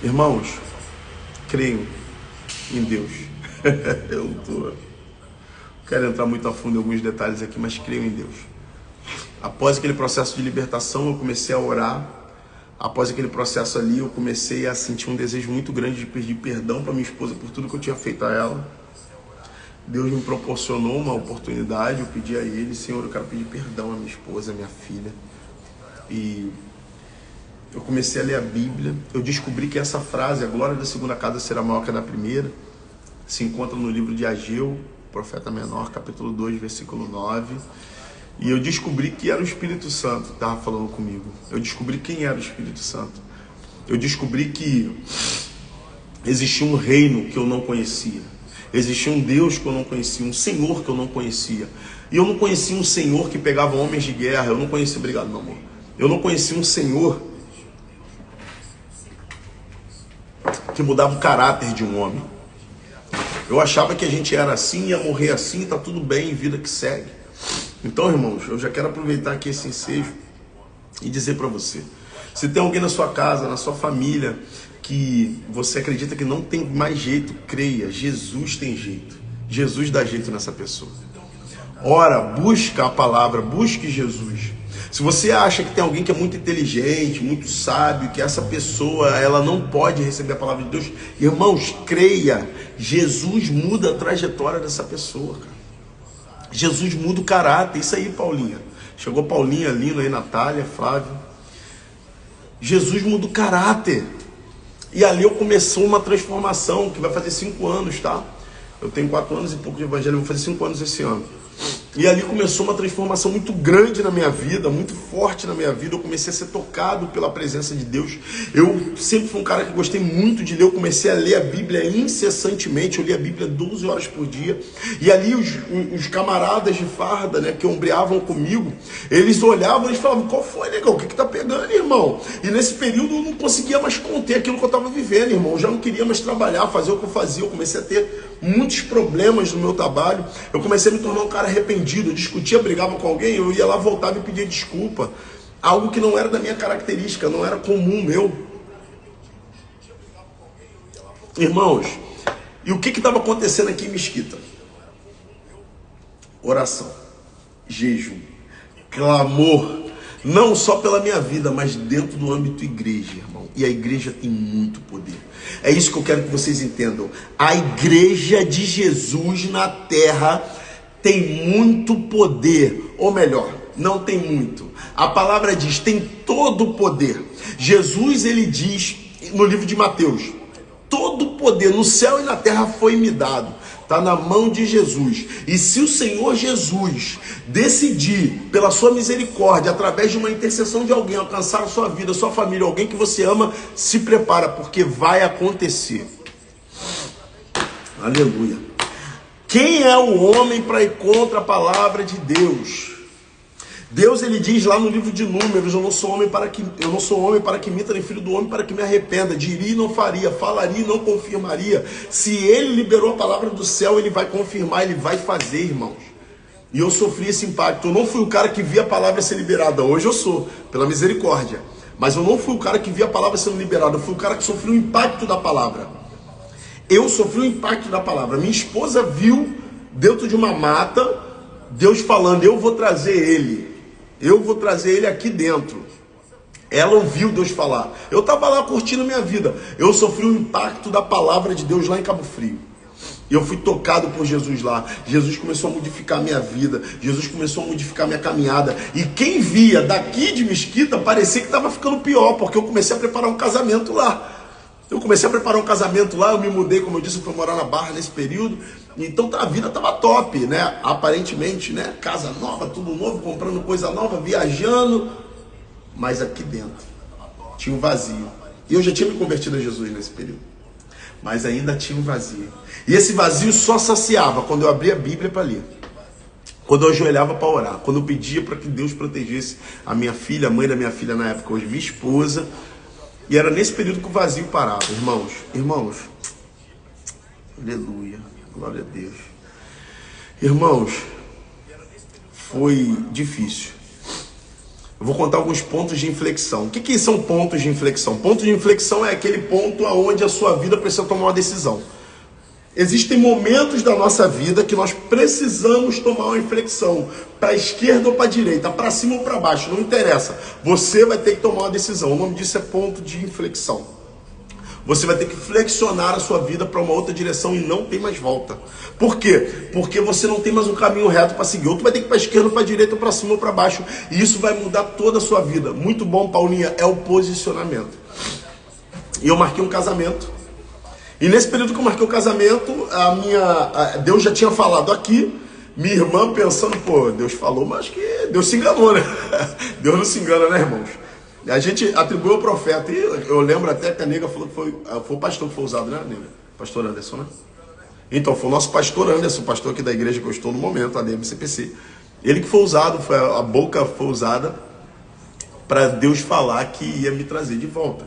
Irmãos, creio em Deus. Eu não quero entrar muito a fundo em alguns detalhes aqui, mas creio em Deus. Após aquele processo de libertação, eu comecei a orar. Após aquele processo ali, eu comecei a sentir um desejo muito grande de pedir perdão para minha esposa por tudo que eu tinha feito a ela. Deus me proporcionou uma oportunidade, eu pedi a Ele, Senhor, eu quero pedir perdão à minha esposa, à minha filha. E eu comecei a ler a Bíblia, eu descobri que essa frase, a glória da segunda casa será maior que a da primeira, se encontra no livro de Ageu, profeta menor, capítulo 2, versículo 9. E eu descobri que era o Espírito Santo que estava falando comigo. Eu descobri quem era o Espírito Santo. Eu descobri que existia um reino que eu não conhecia. Existia um Deus que eu não conhecia, um Senhor que eu não conhecia. E eu não conhecia um Senhor que pegava homens de guerra. Eu não conhecia, obrigado meu amor. Eu não conhecia um Senhor que mudava o caráter de um homem. Eu achava que a gente era assim, ia morrer assim, tá tudo bem, vida que segue. Então, irmãos, eu já quero aproveitar aqui esse ensejo e dizer para você, se tem alguém na sua casa, na sua família, que você acredita que não tem mais jeito, creia, Jesus tem jeito. Jesus dá jeito nessa pessoa. Ora, busca a palavra, busque Jesus. Se você acha que tem alguém que é muito inteligente, muito sábio, que essa pessoa ela não pode receber a palavra de Deus, irmãos, creia, Jesus muda a trajetória dessa pessoa, cara. Jesus muda o caráter, isso aí, Paulinha. Chegou Paulinha, Lino aí, Natália, Flávio. Jesus muda o caráter. E ali eu comecei uma transformação que vai fazer 5 anos, tá? Eu tenho 4 anos e pouco de evangelho, vou fazer 5 anos esse ano. E ali começou uma transformação muito grande na minha vida, muito forte na minha vida. Eu comecei a ser tocado pela presença de Deus. Eu sempre fui um cara que gostei muito de ler. Eu comecei a ler a Bíblia incessantemente. Eu li a Bíblia 12 horas por dia. E ali os camaradas de farda, né, que ombreavam comigo, eles olhavam e falavam: qual foi, negão? O que tá pegando, irmão? E nesse período eu não conseguia mais conter aquilo que eu estava vivendo, irmão. Eu já não queria mais trabalhar, fazer o que eu fazia. Eu comecei a ter muitos problemas no meu trabalho. Eu comecei a me tornar um cara arrependido. Eu discutia, brigava com alguém, eu ia lá, voltava e pedia desculpa. Algo que não era da minha característica, não era comum meu. Irmãos, e o que estava acontecendo aqui em Mesquita? Oração, jejum, clamor, não só pela minha vida, mas dentro do âmbito igreja, irmão. E a igreja tem muito poder. É isso que eu quero que vocês entendam. A igreja de Jesus na terra tem muito poder, ou melhor, não tem muito. A palavra diz, tem todo o poder. Jesus, ele diz no livro de Mateus, todo o poder no céu e na terra foi me dado. Está na mão de Jesus. E se o Senhor Jesus decidir, pela sua misericórdia, através de uma intercessão de alguém, alcançar a sua vida, a sua família, alguém que você ama, se prepara, porque vai acontecer. Aleluia. Quem é o homem para ir contra a palavra de Deus? Deus, ele diz lá no livro de Números: eu não sou homem para que minta, nem filho do homem para que me arrependa. Diria e não faria, falaria e não confirmaria. Se ele liberou a palavra do céu, ele vai confirmar, ele vai fazer, irmãos. E eu sofri esse impacto. Eu não fui o cara que via a palavra ser liberada. Hoje eu sou, pela misericórdia. Mas eu não fui o cara que via a palavra sendo liberada. Eu fui o cara que sofreu o impacto da palavra. Eu sofri o impacto da palavra. Minha esposa viu dentro de uma mata Deus falando: eu vou trazer ele. Eu vou trazer ele aqui dentro. Ela ouviu Deus falar. Eu estava lá curtindo minha vida. Eu sofri o impacto da palavra de Deus lá em Cabo Frio. E eu fui tocado por Jesus lá. Jesus começou a modificar a minha vida. Jesus começou a modificar a minha caminhada. E quem via daqui de Mesquita parecia que estava ficando pior, porque eu comecei a preparar um casamento lá. Eu comecei a preparar um casamento lá, eu me mudei, como eu disse, eu fui morar na Barra nesse período. Então a vida estava top, né? Aparentemente, né? Casa nova, tudo novo, comprando coisa nova, viajando. Mas aqui dentro tinha um vazio. E eu já tinha me convertido a Jesus nesse período. Mas ainda tinha um vazio. E esse vazio só saciava quando eu abria a Bíblia para ler. Quando eu ajoelhava para orar. Quando eu pedia para que Deus protegesse a minha filha, a mãe da minha filha na época, hoje minha esposa. E era nesse período que o vazio parava. Irmãos, aleluia, glória a Deus. Irmãos, foi difícil. Eu vou contar alguns pontos de inflexão. O que são pontos de inflexão? Ponto de inflexão é aquele ponto onde a sua vida precisa tomar uma decisão. Existem momentos da nossa vida que nós precisamos tomar uma inflexão, para a esquerda ou para a direita, para cima ou para baixo, não interessa. Você vai ter que tomar uma decisão. O nome disso é ponto de inflexão. Você vai ter que flexionar a sua vida para uma outra direção e não tem mais volta. Por quê? Porque você não tem mais um caminho reto para seguir. Ou tu vai ter que ir para a esquerda, ou para a direita, ou para cima ou para baixo. E isso vai mudar toda a sua vida. Muito bom, Paulinha, é o posicionamento. E eu marquei um casamento. E nesse período que eu marquei o casamento, Deus já tinha falado aqui, minha irmã pensando, pô, Deus falou, mas acho que Deus se enganou, né? Deus não se engana, né, irmãos? A gente atribuiu ao profeta, e eu lembro até que a nega falou que foi o pastor que foi usado, né, nega? Pastor Anderson, né? Então, foi o nosso pastor Anderson, pastor aqui da igreja que eu estou no momento, a DMCPC. Ele que foi usado, a boca foi usada para Deus falar que ia me trazer de volta.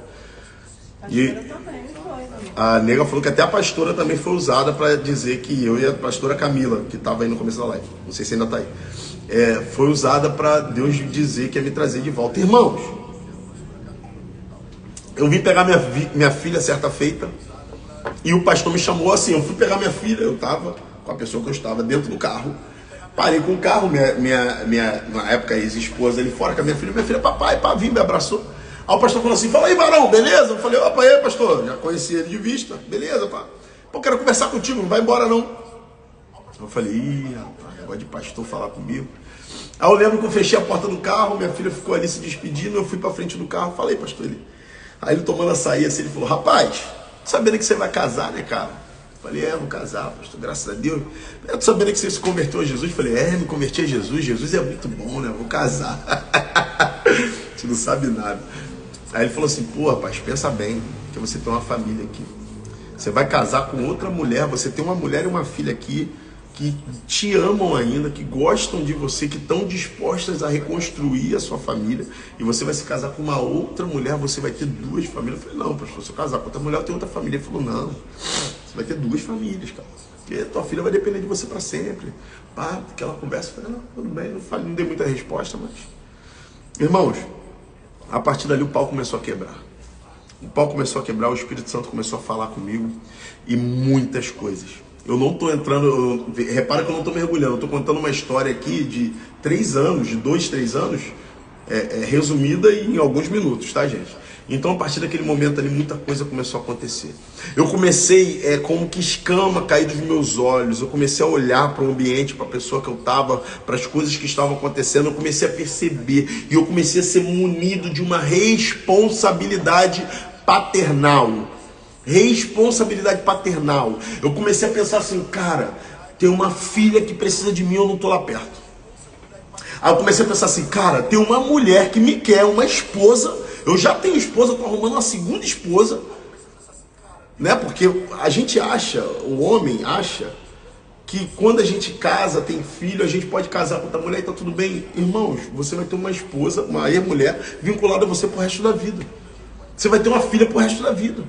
A nega falou que até a pastora também foi usada para dizer que eu e a pastora Camila, que estava aí no começo da live, não sei se ainda está aí, foi usada para Deus dizer que ia me trazer de volta. Irmãos, eu vim pegar minha filha certa feita e o pastor me chamou assim. Eu fui pegar minha filha, eu estava com a pessoa que eu estava dentro do carro, parei com o carro, na época ex-esposa ali fora com a minha filha, papai, pá, vim, me abraçou. Aí o pastor falou assim: fala aí, varão, beleza? Eu falei: opa, aí, pastor, já conheci ele de vista, beleza, pá. Pô, quero conversar contigo, não vai embora não. Eu falei: ih, rapaz, negócio de pastor falar comigo. Aí eu lembro que eu fechei a porta do carro, minha filha ficou ali se despedindo, eu fui pra frente do carro, falei, pastor, aí ele tomando açaí assim, ele falou, rapaz, sabendo que você vai casar, né, cara? Eu falei, vou casar, pastor, graças a Deus. Eu tô sabendo que você se converteu a Jesus. Eu falei, me converti a Jesus, Jesus é muito bom, né, vou casar. Você não sabe nada. Aí ele falou assim, pô, rapaz, pensa bem, que você tem uma família aqui. Você vai casar com outra mulher, você tem uma mulher e uma filha aqui que te amam ainda, que gostam de você, que estão dispostas a reconstruir a sua família, e você vai se casar com uma outra mulher, você vai ter duas famílias. Eu falei, não, pastor, se eu casar com outra mulher, eu tenho outra família. Ele falou, não, você vai ter duas famílias, cara, porque tua filha vai depender de você para sempre. Pá, aquela conversa, eu falei, não, tudo bem, não dei muita resposta, mas... Irmãos, a partir dali o pau começou a quebrar. O pau começou a quebrar, o Espírito Santo começou a falar comigo, e muitas coisas. Eu não estou entrando, repara que eu não estou mergulhando, eu estou contando uma história aqui de 3 anos, de 2, 3 anos, resumida em alguns minutos, tá, gente? Então, a partir daquele momento ali, muita coisa começou a acontecer. Eu comecei, como que escama cair dos meus olhos, eu comecei a olhar para o ambiente, para a pessoa que eu estava, para as coisas que estavam acontecendo, eu comecei a perceber, e eu comecei a ser munido de uma responsabilidade paternal. Responsabilidade paternal. Eu comecei a pensar assim, cara, tem uma filha que precisa de mim, eu não tô lá perto. Aí eu comecei a pensar assim, cara, tem uma mulher que me quer, uma esposa, eu já tenho esposa, tô arrumando uma segunda esposa, né? Porque a gente acha, o homem acha que quando a gente casa, tem filho, a gente pode casar com outra mulher e tá tudo bem. Irmãos, você vai ter uma esposa, uma ex-mulher vinculada a você pro resto da vida. Você vai ter uma filha pro resto da vida.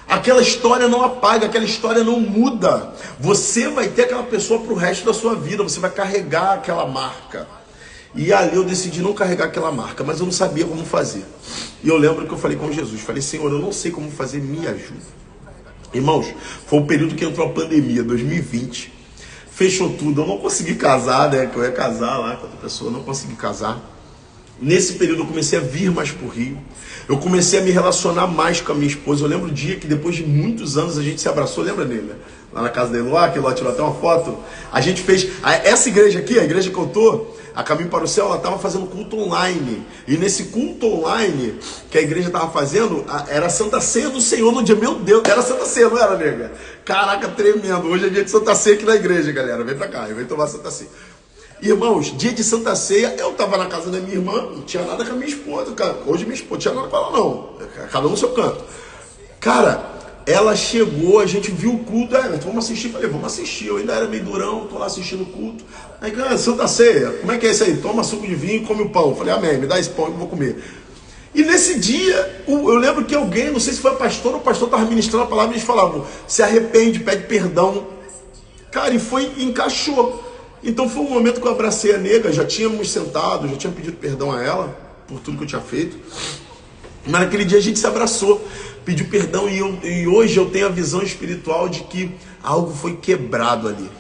Aquela história não apaga, aquela história não muda. Você vai ter aquela pessoa pro resto da sua vida, você vai carregar aquela marca. E ali eu decidi não carregar aquela marca, mas eu não sabia como fazer. E eu lembro que eu falei com Jesus, falei, Senhor, eu não sei como fazer, me ajuda. Irmãos, foi o período que entrou a pandemia, 2020. Fechou tudo, eu não consegui casar, né? Que eu ia casar lá com outra pessoa, não consegui casar. Nesse período eu comecei a vir mais pro Rio. Eu comecei a me relacionar mais com a minha esposa. Eu lembro o dia que depois de muitos anos a gente se abraçou, lembra dele, né? Lá na casa da Eloá, que Eloá tirou até uma foto. A gente fez, essa igreja aqui, a igreja que eu tô, a Caminho para o Céu, ela estava fazendo culto online. E nesse culto online que a igreja estava fazendo, era a Santa Ceia do Senhor no dia. Meu Deus, era Santa Ceia, não era, nega? Caraca, tremendo. Hoje é dia de Santa Ceia aqui na igreja, galera. Vem pra cá, vem tomar Santa Ceia. Irmãos, dia de Santa Ceia, eu tava na casa da minha irmã, não tinha nada com a minha esposa, cara. Hoje minha esposa, não tinha nada com ela não, cada um no seu canto. Cara, ela chegou, a gente viu o culto, vamos assistir, falei, vamos assistir. Eu ainda era meio durão, tô lá assistindo o culto. Aí, cara, Santa Ceia, como é que é isso aí? Toma suco de vinho e come o pão. Falei, amém, me dá esse pão que eu vou comer. E nesse dia, eu lembro que alguém, não sei se foi a pastora, ou o pastor estava ministrando a palavra e eles falavam, se arrepende, pede perdão. Cara, e foi, encaixou. Então foi um momento que eu abracei a nega, já tínhamos sentado, já tinha pedido perdão a ela por tudo que eu tinha feito. Mas naquele dia a gente se abraçou, pediu perdão e hoje eu tenho a visão espiritual de que algo foi quebrado ali.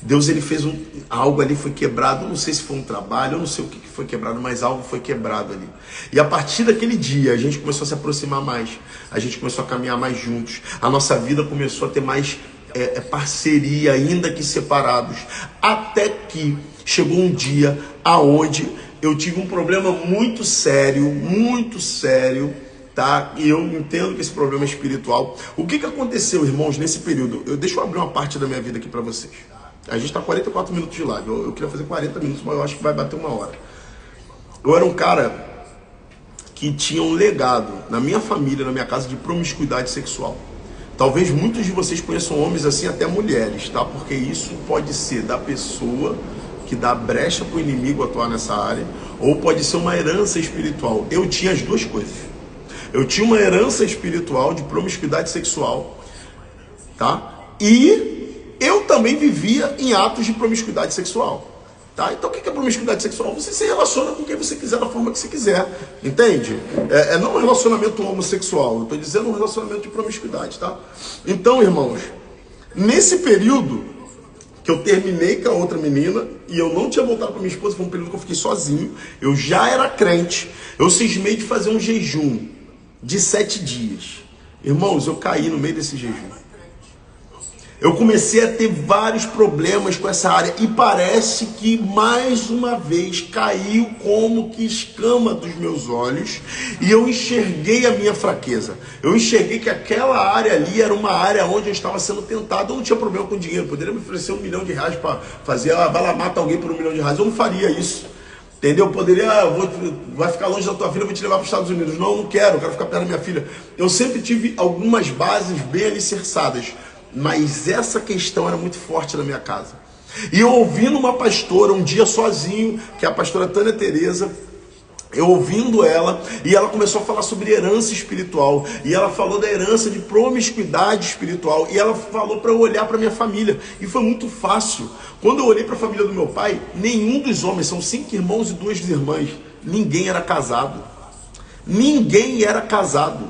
Deus, ele fez algo ali, foi quebrado, eu não sei se foi um trabalho, eu não sei o que foi quebrado, mas algo foi quebrado ali. E a partir daquele dia a gente começou a se aproximar mais, a gente começou a caminhar mais juntos, a nossa vida começou a ter mais parceria, ainda que separados, até que chegou um dia aonde eu tive um problema muito sério, tá? E eu entendo que esse problema é espiritual. O que aconteceu, irmãos, nesse período? Deixa eu abrir uma parte da minha vida aqui para vocês. A gente tá 44 minutos de live, eu queria fazer 40 minutos, mas eu acho que vai bater 1 hora. Eu era um cara que tinha um legado na minha família, na minha casa, de promiscuidade sexual. Talvez muitos de vocês conheçam homens assim, até mulheres, tá? Porque isso pode ser da pessoa que dá brecha para o inimigo atuar nessa área, ou pode ser uma herança espiritual. Eu tinha as duas coisas. Eu tinha uma herança espiritual de promiscuidade sexual, tá? E eu também vivia em atos de promiscuidade sexual. Tá? Então o que é promiscuidade sexual? Você se relaciona com quem você quiser, da forma que você quiser, entende? Não um relacionamento homossexual, eu estou dizendo um relacionamento de promiscuidade, tá? Então, irmãos, nesse período que eu terminei com a outra menina e eu não tinha voltado para minha esposa, foi um período que eu fiquei sozinho, eu já era crente, eu cismei de fazer um jejum de 7 dias. Irmãos, eu caí no meio desse jejum. Eu comecei a ter vários problemas com essa área e parece que mais uma vez caiu como que escama dos meus olhos e eu enxerguei a minha fraqueza. Eu enxerguei que aquela área ali era uma área onde eu estava sendo tentado. Eu não tinha problema com dinheiro, poderia me oferecer R$1 milhão para fazer, vai lá, mata alguém por R$1 milhão. Eu não faria isso. Entendeu? Poderia, vai ficar longe da tua filha, eu vou te levar para os Estados Unidos. Não, eu não quero, eu quero ficar perto da minha filha. Eu sempre tive algumas bases bem alicerçadas. Mas essa questão era muito forte na minha casa. E eu ouvindo uma pastora um dia sozinho, que é a pastora Tânia Tereza, eu ouvindo ela, e ela começou a falar sobre herança espiritual, e ela falou da herança de promiscuidade espiritual, e ela falou para eu olhar para minha família, e foi muito fácil. Quando eu olhei para a família do meu pai, nenhum dos homens, são 5 irmãos e 2 irmãs, ninguém era casado. Ninguém era casado.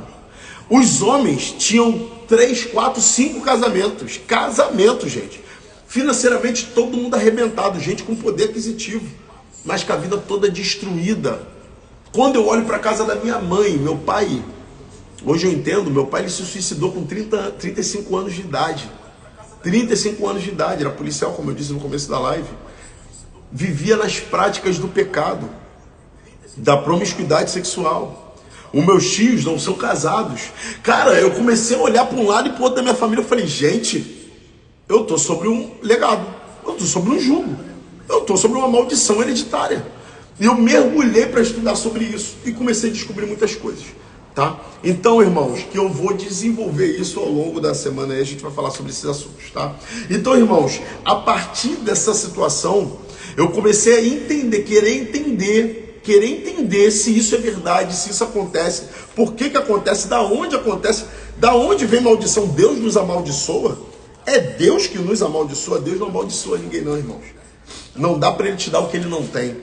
Os homens tinham 3, 4, 5 casamentos. Casamento, gente. Financeiramente todo mundo arrebentado, gente com poder aquisitivo, mas com a vida toda destruída. Quando eu olho para a casa da minha mãe, meu pai, hoje eu entendo, meu pai ele se suicidou com 35 anos de idade. 35 anos de idade, era policial, como eu disse no começo da live. Vivia nas práticas do pecado, da promiscuidade sexual. Os meus tios não são casados. Cara, eu comecei a olhar para um lado e para o outro da minha família. Eu falei, gente, eu estou sobre um legado. Eu estou sobre um jugo. Eu estou sobre uma maldição hereditária. E eu mergulhei para estudar sobre isso. E comecei a descobrir muitas coisas. Tá? Então, irmãos, que eu vou desenvolver isso ao longo da semana. E a gente vai falar sobre esses assuntos. Tá? Então, irmãos, a partir dessa situação, eu comecei a entender, querer entender se isso é verdade, se isso acontece, por que acontece, da onde vem maldição. Deus nos amaldiçoa? É Deus que nos amaldiçoa? Deus não amaldiçoa ninguém não, irmãos. Não dá para ele te dar o que ele não tem.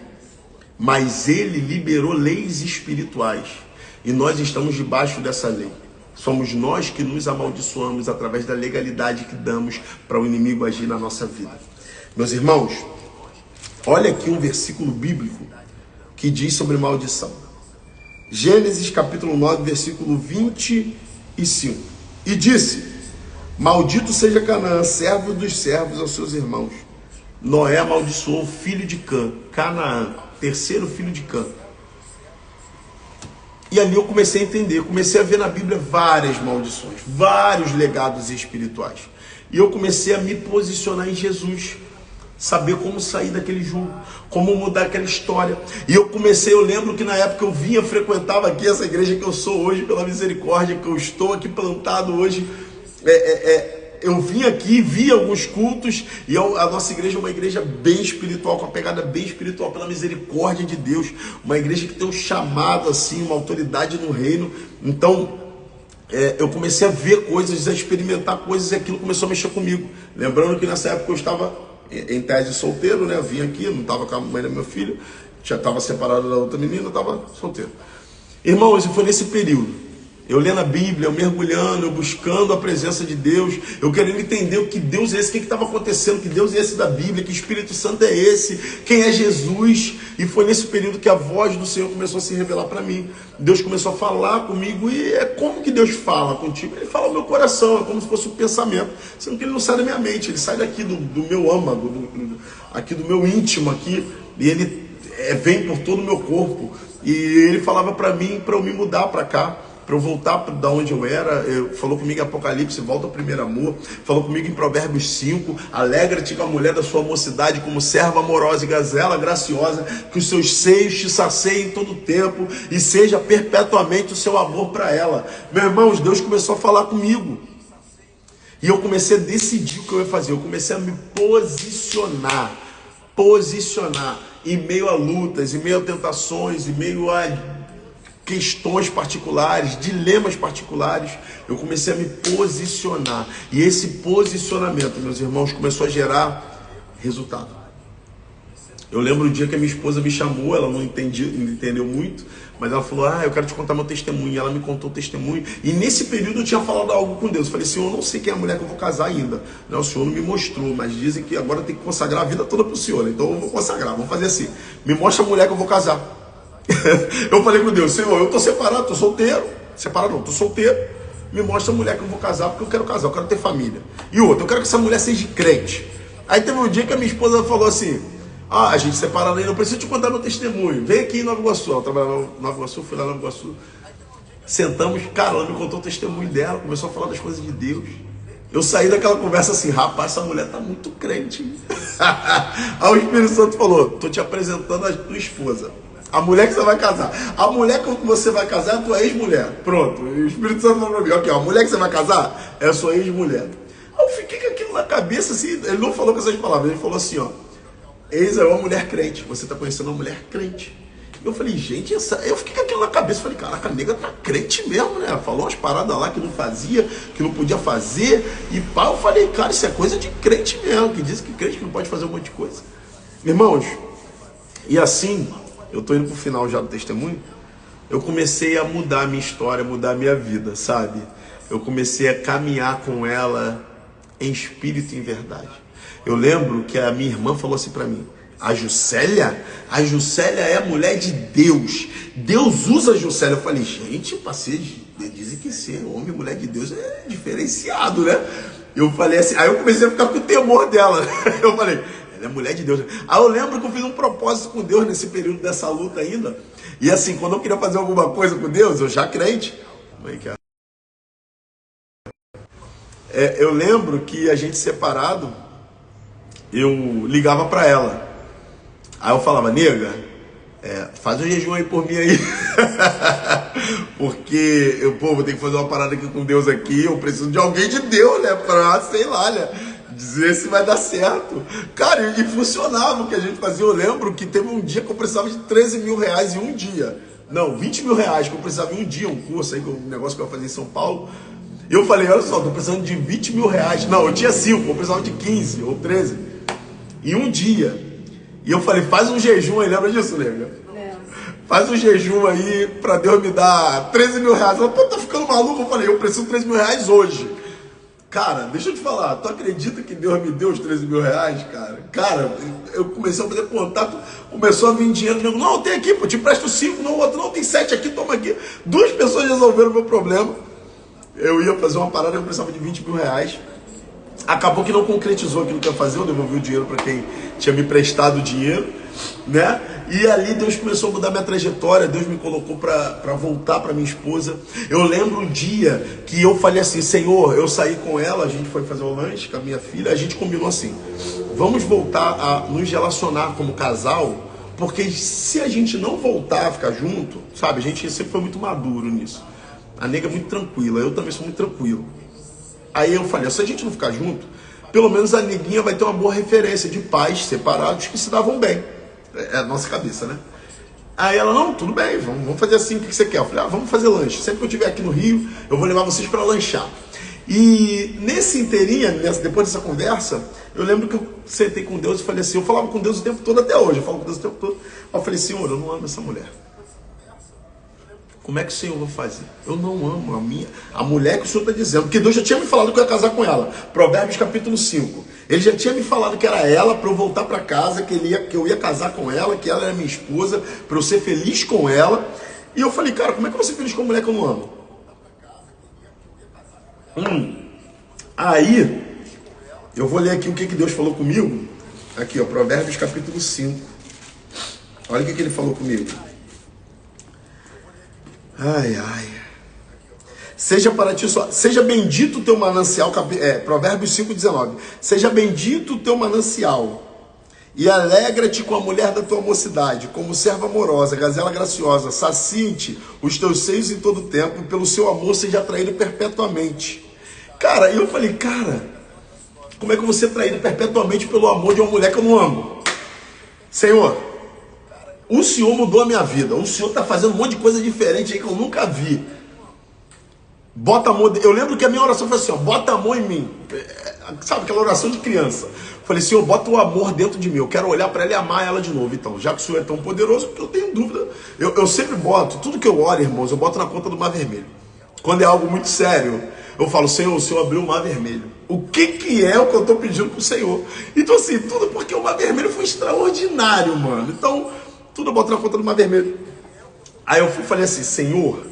Mas ele liberou leis espirituais e nós estamos debaixo dessa lei. Somos nós que nos amaldiçoamos através da legalidade que damos para o inimigo agir na nossa vida. Meus irmãos, olha aqui um versículo bíblico que diz sobre maldição. Gênesis capítulo 9, versículo 25. E disse, maldito seja Canaã, servo dos servos aos seus irmãos. Noé amaldiçoou o filho de Cã, Canaã, terceiro filho de Cã. E ali eu comecei a entender, comecei a ver na Bíblia várias maldições, vários legados espirituais. E eu comecei a me posicionar em Jesus, saber como sair daquele jugo, como mudar aquela história. E eu lembro que na época eu frequentava aqui essa igreja que eu sou hoje, pela misericórdia, que eu estou aqui plantado hoje. Eu vim aqui, vi alguns cultos, e a nossa igreja é uma igreja bem espiritual, com uma pegada bem espiritual, pela misericórdia de Deus. Uma igreja que tem um chamado, assim, uma autoridade no reino. Então, eu comecei a ver coisas, a experimentar coisas, e aquilo começou a mexer comigo. Lembrando que nessa época eu estava em tese solteiro, né? Eu vim aqui, não estava com a mãe da minha filha, já estava separado da outra menina, estava solteiro. Irmãos, foi nesse período, eu lendo a Bíblia, eu mergulhando, eu buscando a presença de Deus, eu querendo entender o que Deus é esse, o que estava acontecendo, que Deus é esse da Bíblia, que Espírito Santo é esse, quem é Jesus. E foi nesse período que a voz do Senhor começou a se revelar para mim. Deus começou a falar comigo, e é como que Deus fala contigo? Ele fala no meu coração, é como se fosse um pensamento, sendo que ele não sai da minha mente, ele sai daqui do meu âmago, aqui do meu íntimo aqui, e ele vem por todo o meu corpo. E ele falava para mim, para eu me mudar para cá, para eu voltar da onde eu era. Falou comigo em Apocalipse, volta ao primeiro amor. Falou comigo em Provérbios 5, alegra-te com a mulher da sua mocidade, como serva amorosa e gazela graciosa, que os seus seios te saceiem todo o tempo, e seja perpetuamente o seu amor para ela. Meus irmãos, Deus começou a falar comigo, e eu comecei a decidir o que eu ia fazer. Eu comecei a me posicionar em meio a lutas, em meio a tentações, em meio a questões particulares, dilemas particulares. Eu comecei a me posicionar, e esse posicionamento, meus irmãos, começou a gerar resultado. Eu lembro o dia que a minha esposa me chamou, ela não entendeu muito, mas ela falou, eu quero te contar meu testemunho. E ela me contou o testemunho, e nesse período eu tinha falado algo com Deus. Eu falei, Senhor, eu não sei quem é a mulher que eu vou casar ainda, o Senhor não me mostrou, mas dizem que agora eu tenho que consagrar a vida toda para o Senhor, então eu vou consagrar, vamos fazer assim, me mostra a mulher que eu vou casar. Eu falei com Deus, Senhor, eu estou separado, estou solteiro. Separado não, estou solteiro. me mostra a mulher que eu vou casar, porque eu quero casar, eu quero ter família. E outra, eu quero que essa mulher seja crente. Aí teve um dia que a minha esposa falou assim, a gente separou aí, não preciso te contar meu testemunho. Vem aqui em Nova Iguaçu. Ela trabalhava em Nova Iguaçu, fui lá em Nova Iguaçu. Sentamos, cara, ela me contou o testemunho dela, começou a falar das coisas de Deus. Eu saí daquela conversa assim, rapaz, essa mulher tá muito crente. Aí o Espírito Santo falou, tô te apresentando a tua esposa. A mulher que você vai casar. A mulher que você vai casar é a tua ex-mulher. Pronto. E o Espírito Santo falou pra mim, ok, a mulher que você vai casar é a sua ex-mulher. Aí eu fiquei com aquilo na cabeça, assim, ele não falou com essas palavras, ele falou assim, ó, ex é uma mulher crente, você tá conhecendo uma mulher crente. Eu falei, gente, eu fiquei com aquilo na cabeça, falei, caraca, a nega tá crente mesmo, né? Falou umas paradas lá que não fazia, que não podia fazer, e pá, eu falei, cara, isso é coisa de crente mesmo, que diz que crente que não pode fazer um monte de coisa. Irmãos, e assim, eu tô indo pro final já do testemunho, eu comecei a mudar a minha história, mudar a minha vida, sabe? Eu comecei a caminhar com ela em espírito e em verdade. Eu lembro que a minha irmã falou assim pra mim, a Juscelia é a mulher de Deus. Deus usa a Juscelia. Eu falei, gente, passei, dizem que ser homem e mulher de Deus é diferenciado, né? Eu falei assim, aí eu comecei a ficar com o temor dela. Eu falei, ela é mulher de Deus. Aí eu lembro que eu fiz um propósito com Deus nesse período dessa luta ainda. E assim, quando eu queria fazer alguma coisa com Deus, eu já crente. Eu lembro que a gente separado, eu ligava pra ela. Aí eu falava, nega, faz um jejum aí por mim aí. Porque eu, vou ter que fazer uma parada aqui com Deus aqui. Eu preciso de alguém de Deus, né? Pra, sei lá, né? Dizer se vai dar certo. Cara, e funcionava o que a gente fazia. Eu lembro que teve um dia que eu precisava de 13 mil reais em um dia. Não, 20 mil reais que eu precisava em um dia, um curso aí, um negócio que eu ia fazer em São Paulo. E eu falei, olha só, tô precisando de 20 mil reais. Não, eu tinha 5, eu precisava de 15 ou 13 em um dia. E eu falei, faz um jejum aí, lembra disso, nega? Faz um jejum aí pra Deus me dar 13 mil reais. Ela, pô, tá ficando maluco? Eu falei, eu preciso de 13 mil reais hoje. Cara, deixa eu te falar, tu acredita que Deus me deu os 13 mil reais, cara? Cara, eu comecei a fazer contato, começou a vir dinheiro. Nego, não, tem aqui, pô, te presto 5, não, outro não, tem 7 aqui, toma aqui. 2 pessoas resolveram o meu problema. Eu ia fazer uma parada, eu precisava de 20 mil reais. Acabou que não concretizou aquilo que eu ia fazer, eu devolvi o dinheiro para quem tinha me prestado o dinheiro, né? E ali Deus começou a mudar minha trajetória, Deus me colocou para voltar para minha esposa. Eu lembro um dia que eu falei assim, Senhor, eu saí com ela, a gente foi fazer o lanche com a minha filha, a gente combinou assim, vamos voltar a nos relacionar como casal, porque se a gente não voltar a ficar junto, sabe, a gente sempre foi muito maduro nisso. A nega é muito tranquila, eu também sou muito tranquilo. Aí eu falei, se a gente não ficar junto, pelo menos a neguinha vai ter uma boa referência de pais separados que se davam bem. É a nossa cabeça, né? Aí ela, não, tudo bem, vamos fazer assim, o que você quer? Eu falei, vamos fazer lanche. Sempre que eu estiver aqui no Rio, eu vou levar vocês para lanchar. E nesse inteirinho, depois dessa conversa, eu lembro que eu sentei com Deus e falei assim, eu falava com Deus o tempo todo até hoje, eu falo com Deus o tempo todo. Aí eu falei, Senhor, eu não amo essa mulher. Como é que o Senhor vai fazer? Eu não amo a mulher que o Senhor está dizendo. Porque Deus já tinha me falado que eu ia casar com ela. Provérbios capítulo 5. Ele já tinha me falado que era ela para eu voltar para casa, que eu ia casar com ela, que ela era minha esposa, para eu ser feliz com ela. E eu falei, cara, como é que eu vou ser feliz com uma mulher que eu não amo? Aí, eu vou ler aqui o que Deus falou comigo. Aqui, ó, Provérbios capítulo 5. Olha o que ele falou comigo. Ai, ai. Seja para ti só, seja bendito o teu manancial, Provérbios 5,19. Seja bendito o teu manancial, e alegra-te com a mulher da tua mocidade, como serva amorosa, gazela graciosa, sacie-te os teus seios em todo tempo, e pelo seu amor seja atraído perpetuamente. Cara, eu falei, cara, como é que eu vou ser atraído perpetuamente pelo amor de uma mulher que eu não amo? Senhor, o Senhor mudou a minha vida. O Senhor está fazendo um monte de coisa diferente aí que eu nunca vi. Bota amor. Eu lembro que a minha oração foi assim, ó, bota amor em mim. Sabe, aquela oração de criança. Falei, Senhor, bota o amor dentro de mim. Eu quero olhar para ela e amar ela de novo. Então, já que o Senhor é tão poderoso, eu tenho dúvida. Eu sempre boto, tudo que eu oro, irmãos, eu boto na conta do Mar Vermelho. Quando é algo muito sério, eu falo, Senhor, o Senhor abriu o Mar Vermelho. O que é o que eu estou pedindo para o Senhor? Então, assim, tudo porque o Mar Vermelho foi extraordinário, mano. Então, tudo eu boto na conta do Mar Vermelho. Aí eu falei assim, Senhor,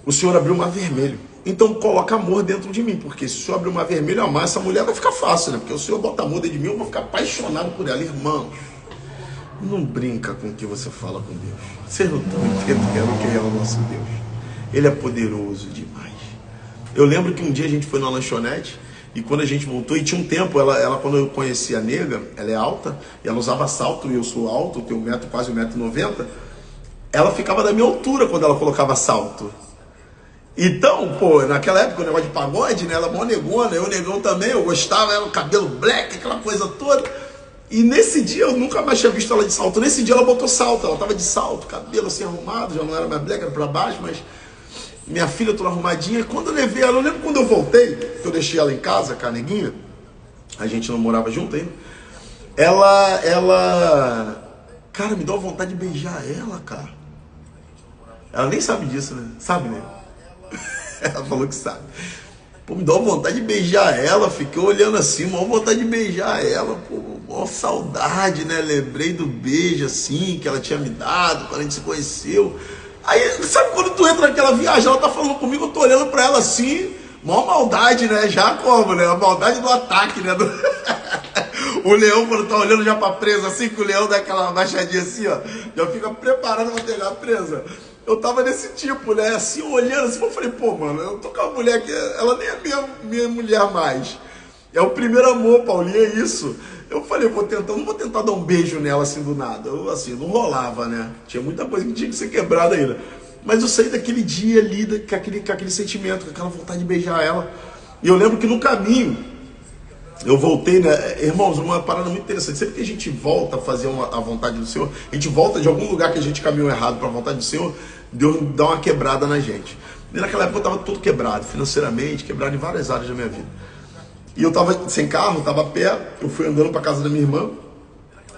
o Senhor abriu o Mar Vermelho. Então coloca amor dentro de mim, porque se o Senhor abrir uma vermelha amar, essa mulher vai ficar fácil, né? Porque o Senhor bota amor dentro de mim, eu vou ficar apaixonado por ela. Irmãos, não brinca com o que você fala com Deus. Vocês não estão entendendo quem é o nosso Deus. Ele é poderoso demais. Eu lembro que um dia a gente foi numa lanchonete, e quando a gente voltou, e tinha um tempo, ela quando eu conheci a nega, ela é alta, e ela usava salto, e eu sou alto, tenho quase 1,90 m, ela ficava da minha altura quando ela colocava salto. Então, pô, naquela época o negócio de pagode, né, ela mó negona, eu negão também, eu gostava, era o cabelo black, aquela coisa toda. E nesse dia eu nunca mais tinha visto ela de salto. Nesse dia ela botou salto, ela tava de salto, cabelo assim arrumado, já não era mais black, era pra baixo, mas minha filha toda arrumadinha. E quando eu levei ela, eu lembro quando eu voltei, que eu deixei ela em casa, com a neguinha, a gente não morava junto ainda, cara, me deu vontade de beijar ela, cara. Ela nem sabe disso, né? Sabe, né? Ela falou que sabe. Pô, me deu vontade de beijar ela, fiquei olhando assim, maior vontade de beijar ela, pô, maior saudade, né? Lembrei do beijo, assim, que ela tinha me dado quando a gente se conheceu. Aí, sabe quando tu entra naquela viagem, ela tá falando comigo, eu tô olhando pra ela assim, maior maldade, né? Já como, né? A maldade do ataque, né? O leão, quando tá olhando já pra presa, assim, que o leão dá aquela baixadinha assim, ó, já fica preparado pra pegar a presa. Eu tava nesse tipo, né? Assim, olhando assim, eu falei, pô, mano, eu tô com uma mulher que ela nem é minha mulher mais. É o primeiro amor, Paulinho, é isso. Eu falei, não vou tentar dar um beijo nela assim do nada. Eu, assim, não rolava, né? Tinha muita coisa que tinha que ser quebrada ainda. Mas eu saí daquele dia ali, com aquele sentimento, com aquela vontade de beijar ela. E eu lembro que no caminho, eu voltei, né? Irmãos, uma parada muito interessante. Sempre que a gente volta a fazer a vontade do Senhor, a gente volta de algum lugar que a gente caminhou errado para a vontade do Senhor, Deus dá uma quebrada na gente. E naquela época eu estava todo quebrado, financeiramente, quebrado em várias áreas da minha vida. E eu estava sem carro, estava a pé, eu fui andando para casa da minha irmã.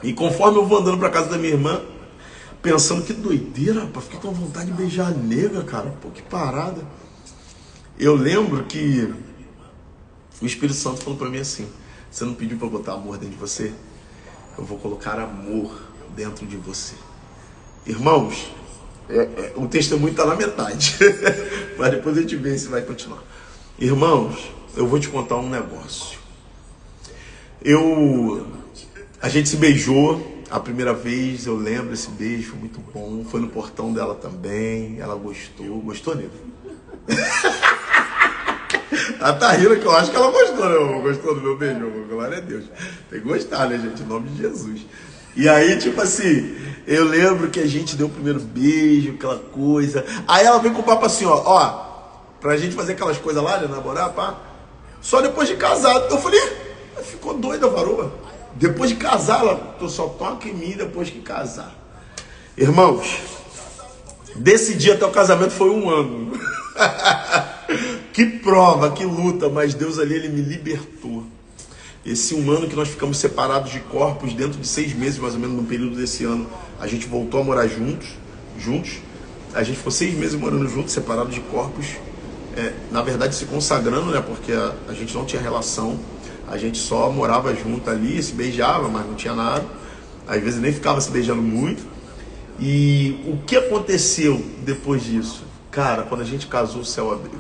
E conforme eu vou andando para casa da minha irmã, pensando, que doideira, rapaz, fiquei com vontade de beijar a nega, cara. Pô, que parada. Eu lembro que o Espírito Santo falou para mim assim: você não pediu para botar amor dentro de você? Eu vou colocar amor dentro de você. Irmãos, o testemunho está na metade, mas depois a gente vê se vai continuar. Irmãos, eu vou te contar um negócio. A gente se beijou a primeira vez, eu lembro esse beijo, foi muito bom. Foi no portão dela também, ela gostou dele. Ela tá rindo, que eu acho que ela gostou, né? Gostou do meu beijo, glória a Deus. Tem que gostar, né, gente? Em nome de Jesus. E aí, tipo assim, eu lembro que a gente deu o primeiro beijo, aquela coisa. Aí ela veio com o papo assim, ó, pra gente fazer aquelas coisas lá, né, namorar, pá, só depois de casado. Eu falei, ficou doida, varoa. Depois de casar, ela só toca em mim depois que casar. Irmãos, desse dia até o casamento foi 1 ano. Que prova, que luta, mas Deus ali, Ele me libertou. Esse 1 ano que nós ficamos separados de corpos, dentro de 6 meses, mais ou menos, no período desse ano, a gente voltou a morar juntos. A gente ficou 6 meses morando juntos, separados de corpos. Na verdade, se consagrando, né? Porque a gente não tinha relação. A gente só morava junto ali, se beijava, mas não tinha nada. Às vezes nem ficava se beijando muito. E o que aconteceu depois disso? Cara, quando a gente casou, o céu abriu.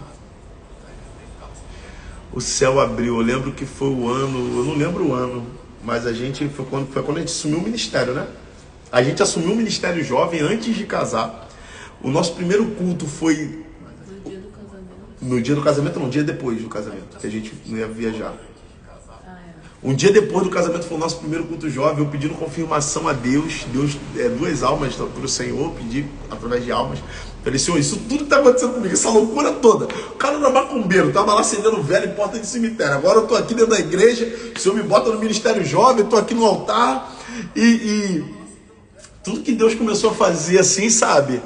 O céu abriu. Eu lembro que foi o ano, eu não lembro o ano, mas foi quando a gente assumiu o ministério, né? A gente assumiu o ministério jovem antes de casar. O nosso primeiro culto foi no dia do casamento. No dia do casamento, não, um dia depois do casamento, que a gente não ia viajar. Um dia depois do casamento foi o nosso primeiro culto jovem, eu pedindo confirmação a Deus. Deus, 2 almas para o Senhor, pedi através de almas. Falei, Senhor, isso tudo que está acontecendo comigo, essa loucura toda. O cara era macumbeiro, estava lá acendendo velho em porta de cemitério. Agora eu estou aqui dentro da igreja, o Senhor me bota no ministério jovem, estou aqui no altar. E tudo que Deus começou a fazer assim, sabe?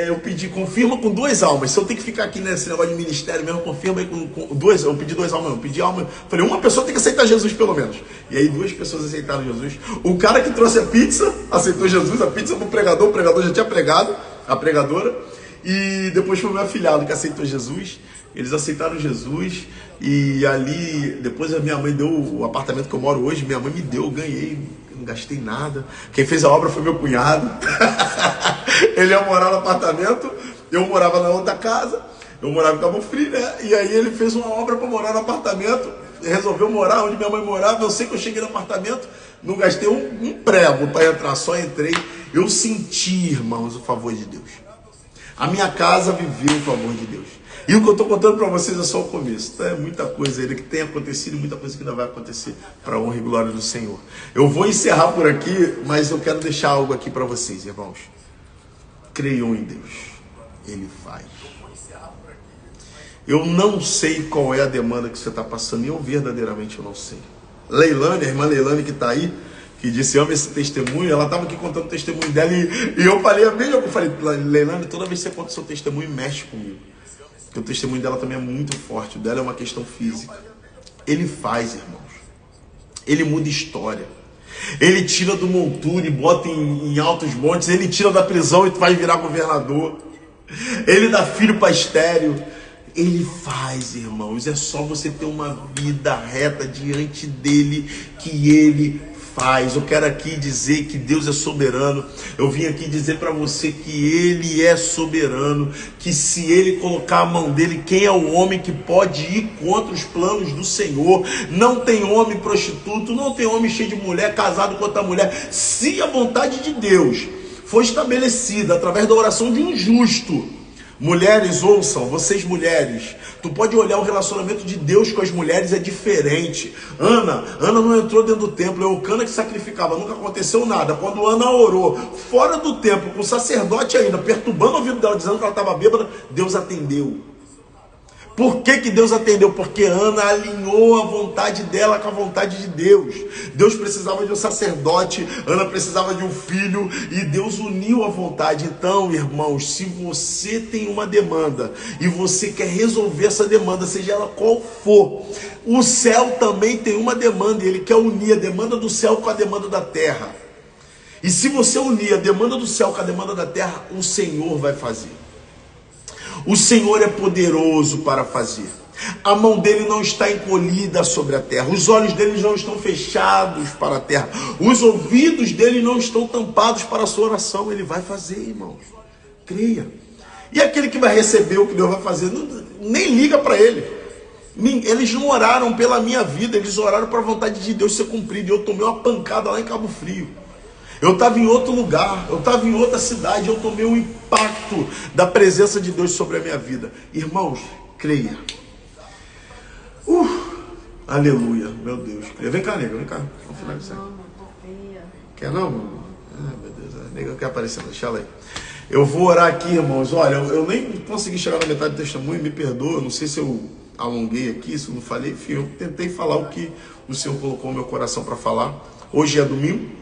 Eu pedi, confirma com 2 almas. Se eu tenho que ficar aqui nesse negócio de ministério mesmo, confirma aí com 2. Eu pedi 2 almas, não. Pedi alma. Falei, uma pessoa tem que aceitar Jesus pelo menos. E aí 2 pessoas aceitaram Jesus. O cara que trouxe a pizza aceitou Jesus. A pizza pro pregador, o pregador já tinha pregado, a pregadora. E depois foi o meu afilhado que aceitou Jesus. Eles aceitaram Jesus. E ali, depois a minha mãe deu o apartamento que eu moro hoje. Minha mãe me deu, eu ganhei. Não gastei nada. Quem fez a obra foi meu cunhado. Ele ia morar no apartamento, eu morava na outra casa. Eu morava em Cabo Frio, né? E aí ele fez uma obra para morar no apartamento, resolveu morar onde minha mãe morava. Eu sei que eu cheguei no apartamento, não gastei um prego para entrar, só entrei. Eu senti, irmãos, o favor de Deus. A minha casa viveu o favor de Deus. E o que eu estou contando para vocês é só o começo. Então é muita coisa ainda que tem acontecido e muita coisa que ainda vai acontecer para a honra e glória do Senhor. Eu vou encerrar por aqui, mas eu quero deixar algo aqui para vocês, irmãos. Creiam em Deus. Ele faz. Eu não sei qual é a demanda que você está passando, e eu verdadeiramente eu não sei. Leilane, a irmã Leilane que está aí, que disse, amo esse testemunho, ela estava aqui contando o testemunho dela, e eu falei a mesma coisa. Eu falei, Leilane, toda vez que você conta o seu testemunho, mexe comigo. Porque o testemunho dela também é muito forte, o dela é uma questão física. Ele faz, irmãos. Ele muda história. Ele tira do monturo e bota em altos montes, ele tira da prisão e faz virar governador. Ele dá filho para estéreo. Ele faz, irmãos. É só você ter uma vida reta diante dele que ele faz. Eu quero aqui dizer que Deus é soberano. Eu vim aqui dizer para você que ele é soberano, que se ele colocar a mão dele, quem é o homem que pode ir contra os planos do Senhor? Não tem homem prostituto, não tem homem cheio de mulher, casado com outra mulher. Se a vontade de Deus for estabelecida através da oração de um justo, mulheres, ouçam, vocês mulheres, tu pode olhar o relacionamento de Deus com as mulheres, é diferente. Ana não entrou dentro do templo, é Eucana que sacrificava, nunca aconteceu nada. Quando Ana orou fora do templo, com o sacerdote ainda, perturbando o ouvido dela, dizendo que ela estava bêbada, Deus atendeu. Por que Deus atendeu? Porque Ana alinhou a vontade dela com a vontade de Deus. Deus precisava de um sacerdote, Ana precisava de um filho, e Deus uniu a vontade. Então, irmãos, se você tem uma demanda e você quer resolver essa demanda, seja ela qual for, o céu também tem uma demanda, e ele quer unir a demanda do céu com a demanda da terra. E se você unir a demanda do céu com a demanda da terra, o Senhor vai fazer. O Senhor é poderoso para fazer. A mão dele não está encolhida sobre a terra. Os olhos dele não estão fechados para a terra. Os ouvidos dele não estão tampados para a sua oração. Ele vai fazer, irmãos. Creia. E aquele que vai receber o que Deus vai fazer, nem liga para ele. Eles não oraram pela minha vida, eles oraram para a vontade de Deus ser cumprida. E eu tomei uma pancada lá em Cabo Frio. Eu estava em outro lugar, eu estava em outra cidade, eu tomei um impacto da presença de Deus sobre a minha vida. Irmãos, creia. Aleluia, meu Deus. Vem cá, nega, vem cá. Vamos finalizar. Quer não, mano? Meu Deus, a nega quer aparecer, deixa ela aí. Eu vou orar aqui, irmãos. Olha, eu nem consegui chegar na metade do testemunho, me perdoa. Não sei se eu alonguei aqui, se eu não falei. Enfim, eu tentei falar o que o Senhor colocou no meu coração para falar. Hoje é domingo.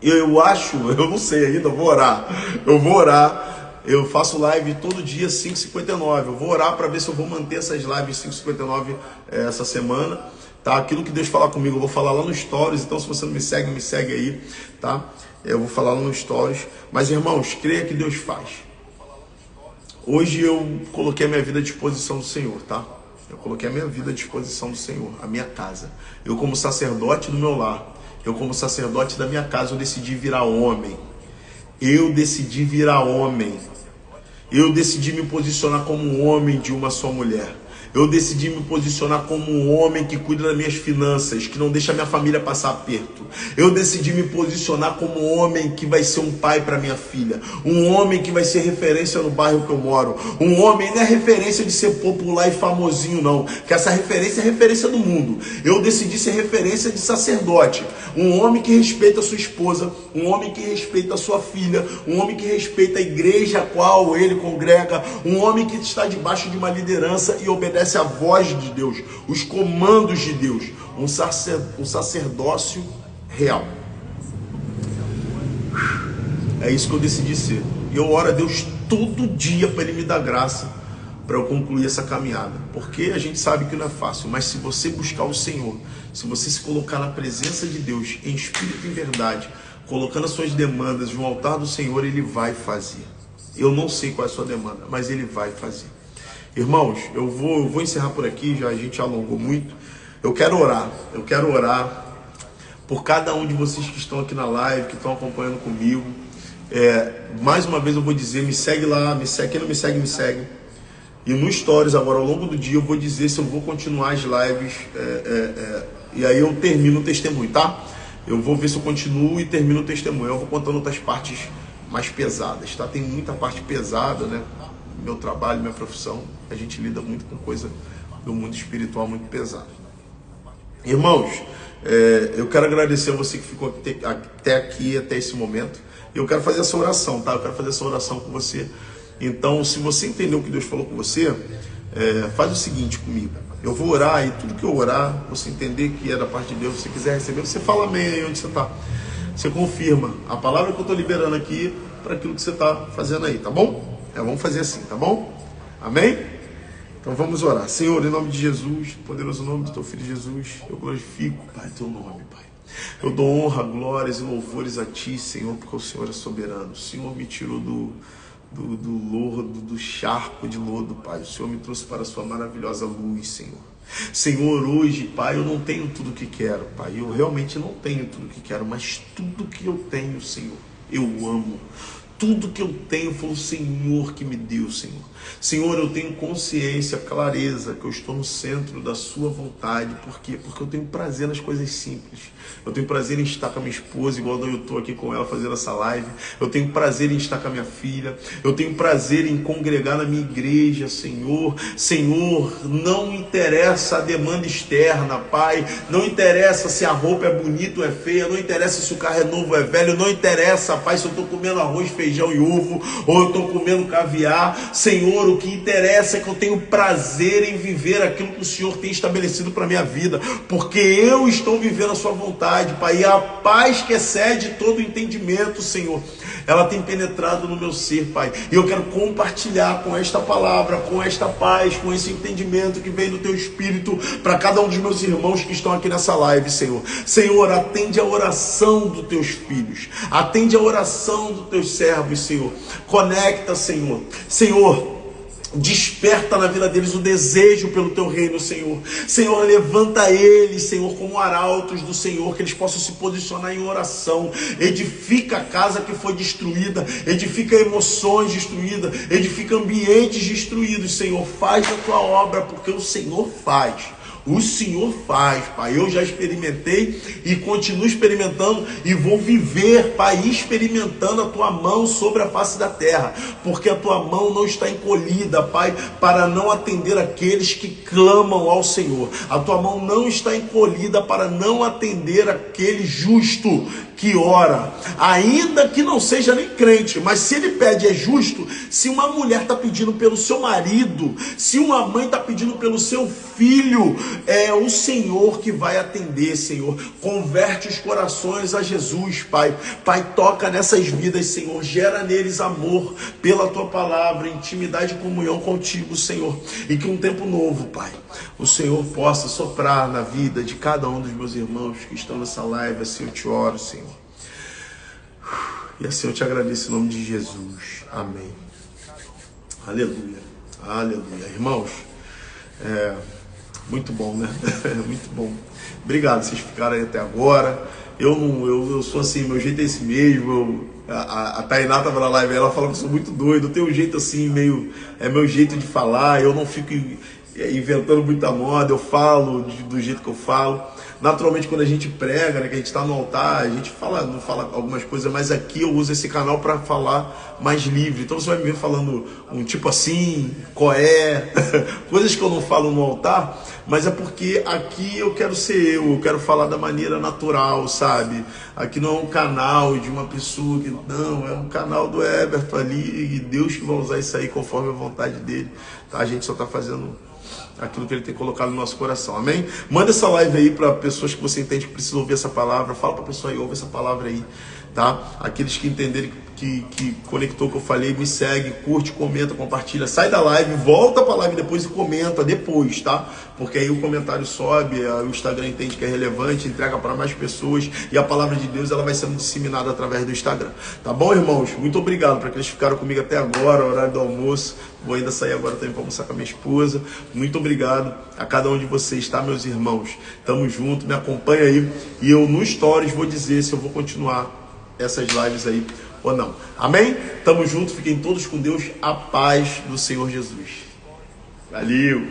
Eu acho, eu não sei ainda, eu vou orar, eu faço live todo dia 5h59, eu vou orar para ver se eu vou manter essas lives 5h59 essa semana, tá? Aquilo que Deus falar comigo, eu vou falar lá no Stories, então se você não me segue aí, tá? Eu vou falar lá no Stories, mas irmãos, creia que Deus faz. Hoje eu coloquei a minha vida à disposição do Senhor, tá? Eu coloquei a minha vida à disposição do Senhor, a minha casa, eu como sacerdote do meu lar. Eu como sacerdote da minha casa, eu decidi virar homem. Eu decidi virar homem. Eu decidi me posicionar como um homem de uma só mulher. Eu decidi me posicionar como um homem que cuida das minhas finanças, que não deixa a minha família passar aperto. Eu decidi me posicionar como um homem que vai ser um pai para minha filha. Um homem que vai ser referência no bairro que eu moro. Um homem não é referência de ser popular e famosinho, não. Que essa referência é referência do mundo. Eu decidi ser referência de sacerdote. Um homem que respeita a sua esposa. Um homem que respeita a sua filha. Um homem que respeita a igreja a qual ele congrega. Um homem que está debaixo de uma liderança e obedece a voz de Deus, os comandos de Deus, um sacerdócio real. É isso que eu decidi ser. E eu oro a Deus todo dia para Ele me dar graça para eu concluir essa caminhada, porque a gente sabe que não é fácil, mas se você buscar o Senhor, se você se colocar na presença de Deus, em espírito e em verdade, colocando as suas demandas no altar do Senhor, Ele vai fazer. Eu não sei qual é a sua demanda, mas Ele vai fazer. Irmãos, eu vou encerrar por aqui, já a gente alongou muito. Eu quero orar por cada um de vocês que estão aqui na live, que estão acompanhando comigo. Mais uma vez eu vou dizer, me segue lá, me segue, quem não me segue, me segue. E no Stories, agora ao longo do dia, eu vou dizer se eu vou continuar as lives, e aí eu termino o testemunho, tá? Eu vou ver se eu continuo e termino o testemunho. Eu vou contando outras partes mais pesadas, tá? Tem muita parte pesada, né? Meu trabalho, minha profissão, a gente lida muito com coisa do mundo espiritual muito pesada. Irmãos, eu quero agradecer a você que ficou até aqui, até esse momento. Eu quero fazer essa oração, tá? Eu quero fazer essa oração com você. Então, se você entendeu o que Deus falou com você, faz o seguinte comigo. Eu vou orar e tudo que eu orar, você entender que é da parte de Deus, se você quiser receber, você fala amém aí onde você está. Você confirma a palavra que eu estou liberando aqui para aquilo que você está fazendo aí, tá bom? Vamos fazer assim, tá bom? Amém? Então vamos orar. Senhor, em nome de Jesus, poderoso nome do teu filho Jesus, eu glorifico, Pai, teu nome, Pai. Eu dou honra, glórias e louvores a ti, Senhor, porque o Senhor é soberano. O Senhor me tirou do lodo, do charco de lodo, Pai. O Senhor me trouxe para a sua maravilhosa luz, Senhor. Senhor, hoje, Pai, eu não tenho tudo o que quero, Pai. Eu realmente não tenho tudo o que quero, mas tudo que eu tenho, Senhor, eu amo. Tudo que eu tenho foi o Senhor que me deu, Senhor. Senhor, eu tenho consciência, clareza que eu estou no centro da sua vontade. Por quê? Porque eu tenho prazer nas coisas simples. Eu tenho prazer em estar com a minha esposa, igual eu estou aqui com ela fazendo essa live. Eu tenho prazer em estar com a minha filha. Eu tenho prazer em congregar na minha igreja, Senhor. Senhor, não interessa a demanda externa, Pai. Não interessa se a roupa é bonita ou é feia. Não interessa se o carro é novo ou é velho. Não interessa, Pai, se eu estou comendo arroz, feijão e ovo, ou eu estou comendo caviar. Senhor, o que interessa é que eu tenho prazer em viver aquilo que o Senhor tem estabelecido para a minha vida, porque eu estou vivendo a sua vontade, Pai, e a paz que excede todo entendimento, Senhor, ela tem penetrado no meu ser, Pai, e eu quero compartilhar com esta palavra, com esta paz, com esse entendimento que vem do Teu Espírito, para cada um dos meus irmãos que estão aqui nessa live, Senhor. Senhor, atende a oração dos Teus filhos, atende a oração dos Teus servos, Senhor, conecta, Senhor, desperta na vida deles o desejo pelo teu reino, Senhor. Senhor, levanta eles, Senhor, como arautos do Senhor, que eles possam se posicionar em oração. Edifica a casa que foi destruída, edifica emoções destruídas, edifica ambientes destruídos, Senhor. Faz a tua obra, porque o Senhor faz. O Senhor faz, Pai. Eu já experimentei e continuo experimentando e vou viver, Pai, experimentando a Tua mão sobre a face da terra, porque a Tua mão não está encolhida, Pai, para não atender aqueles que clamam ao Senhor. A Tua mão não está encolhida para não atender aquele justo que ora, ainda que não seja nem crente, mas se ele pede é justo. Se uma mulher está pedindo pelo seu marido, se uma mãe está pedindo pelo seu filho, é o Senhor que vai atender, Senhor. Converte os corações a Jesus, Pai. Pai, toca nessas vidas, Senhor, gera neles amor pela Tua palavra, intimidade e comunhão contigo, Senhor, e que um tempo novo, Pai, o Senhor possa soprar na vida de cada um dos meus irmãos que estão nessa live. Assim eu te oro, Senhor. E assim eu te agradeço em nome de Jesus. Amém. Aleluia. Aleluia. Irmãos, muito bom, né? Muito bom. Obrigado, vocês ficaram aí até agora. Eu sou assim, meu jeito é esse mesmo. A Tainá estava na live, ela falou que eu sou muito doido. Eu tenho um jeito assim, é meu jeito de falar. Eu não fico inventando muita moda, eu falo do jeito que eu falo. Naturalmente, quando a gente prega, né, que a gente está no altar, a gente não fala algumas coisas, mas aqui eu uso esse canal para falar mais livre. Então você vai me ver falando um tipo assim, coé, coisas que eu não falo no altar, mas é porque aqui eu quero ser eu quero falar da maneira natural, sabe? Aqui não é um canal de uma pessoa que não, é um canal do Everton ali, e Deus que vai usar isso aí conforme a vontade dele, tá? A gente só está fazendo aquilo que ele tem colocado no nosso coração, amém? Manda essa live aí para pessoas que você entende que precisam ouvir essa palavra. Fala para a pessoa aí, ouve essa palavra aí, tá? Aqueles que entenderem que conectou o que eu falei, me segue, curte, comenta, compartilha, sai da live, volta para a live depois e comenta depois, tá? Porque aí o comentário sobe, o Instagram entende que é relevante, entrega para mais pessoas e a palavra de Deus ela vai sendo disseminada através do Instagram, tá bom, irmãos? Muito obrigado para aqueles que ficaram comigo até agora, horário do almoço. Vou ainda sair agora também para almoçar com a minha esposa. Muito obrigado a cada um de vocês, tá, meus irmãos? Tamo junto, me acompanha aí. E eu no Stories vou dizer se eu vou continuar essas lives aí ou não. Amém? Tamo junto, fiquem todos com Deus. A paz do Senhor Jesus. Valeu!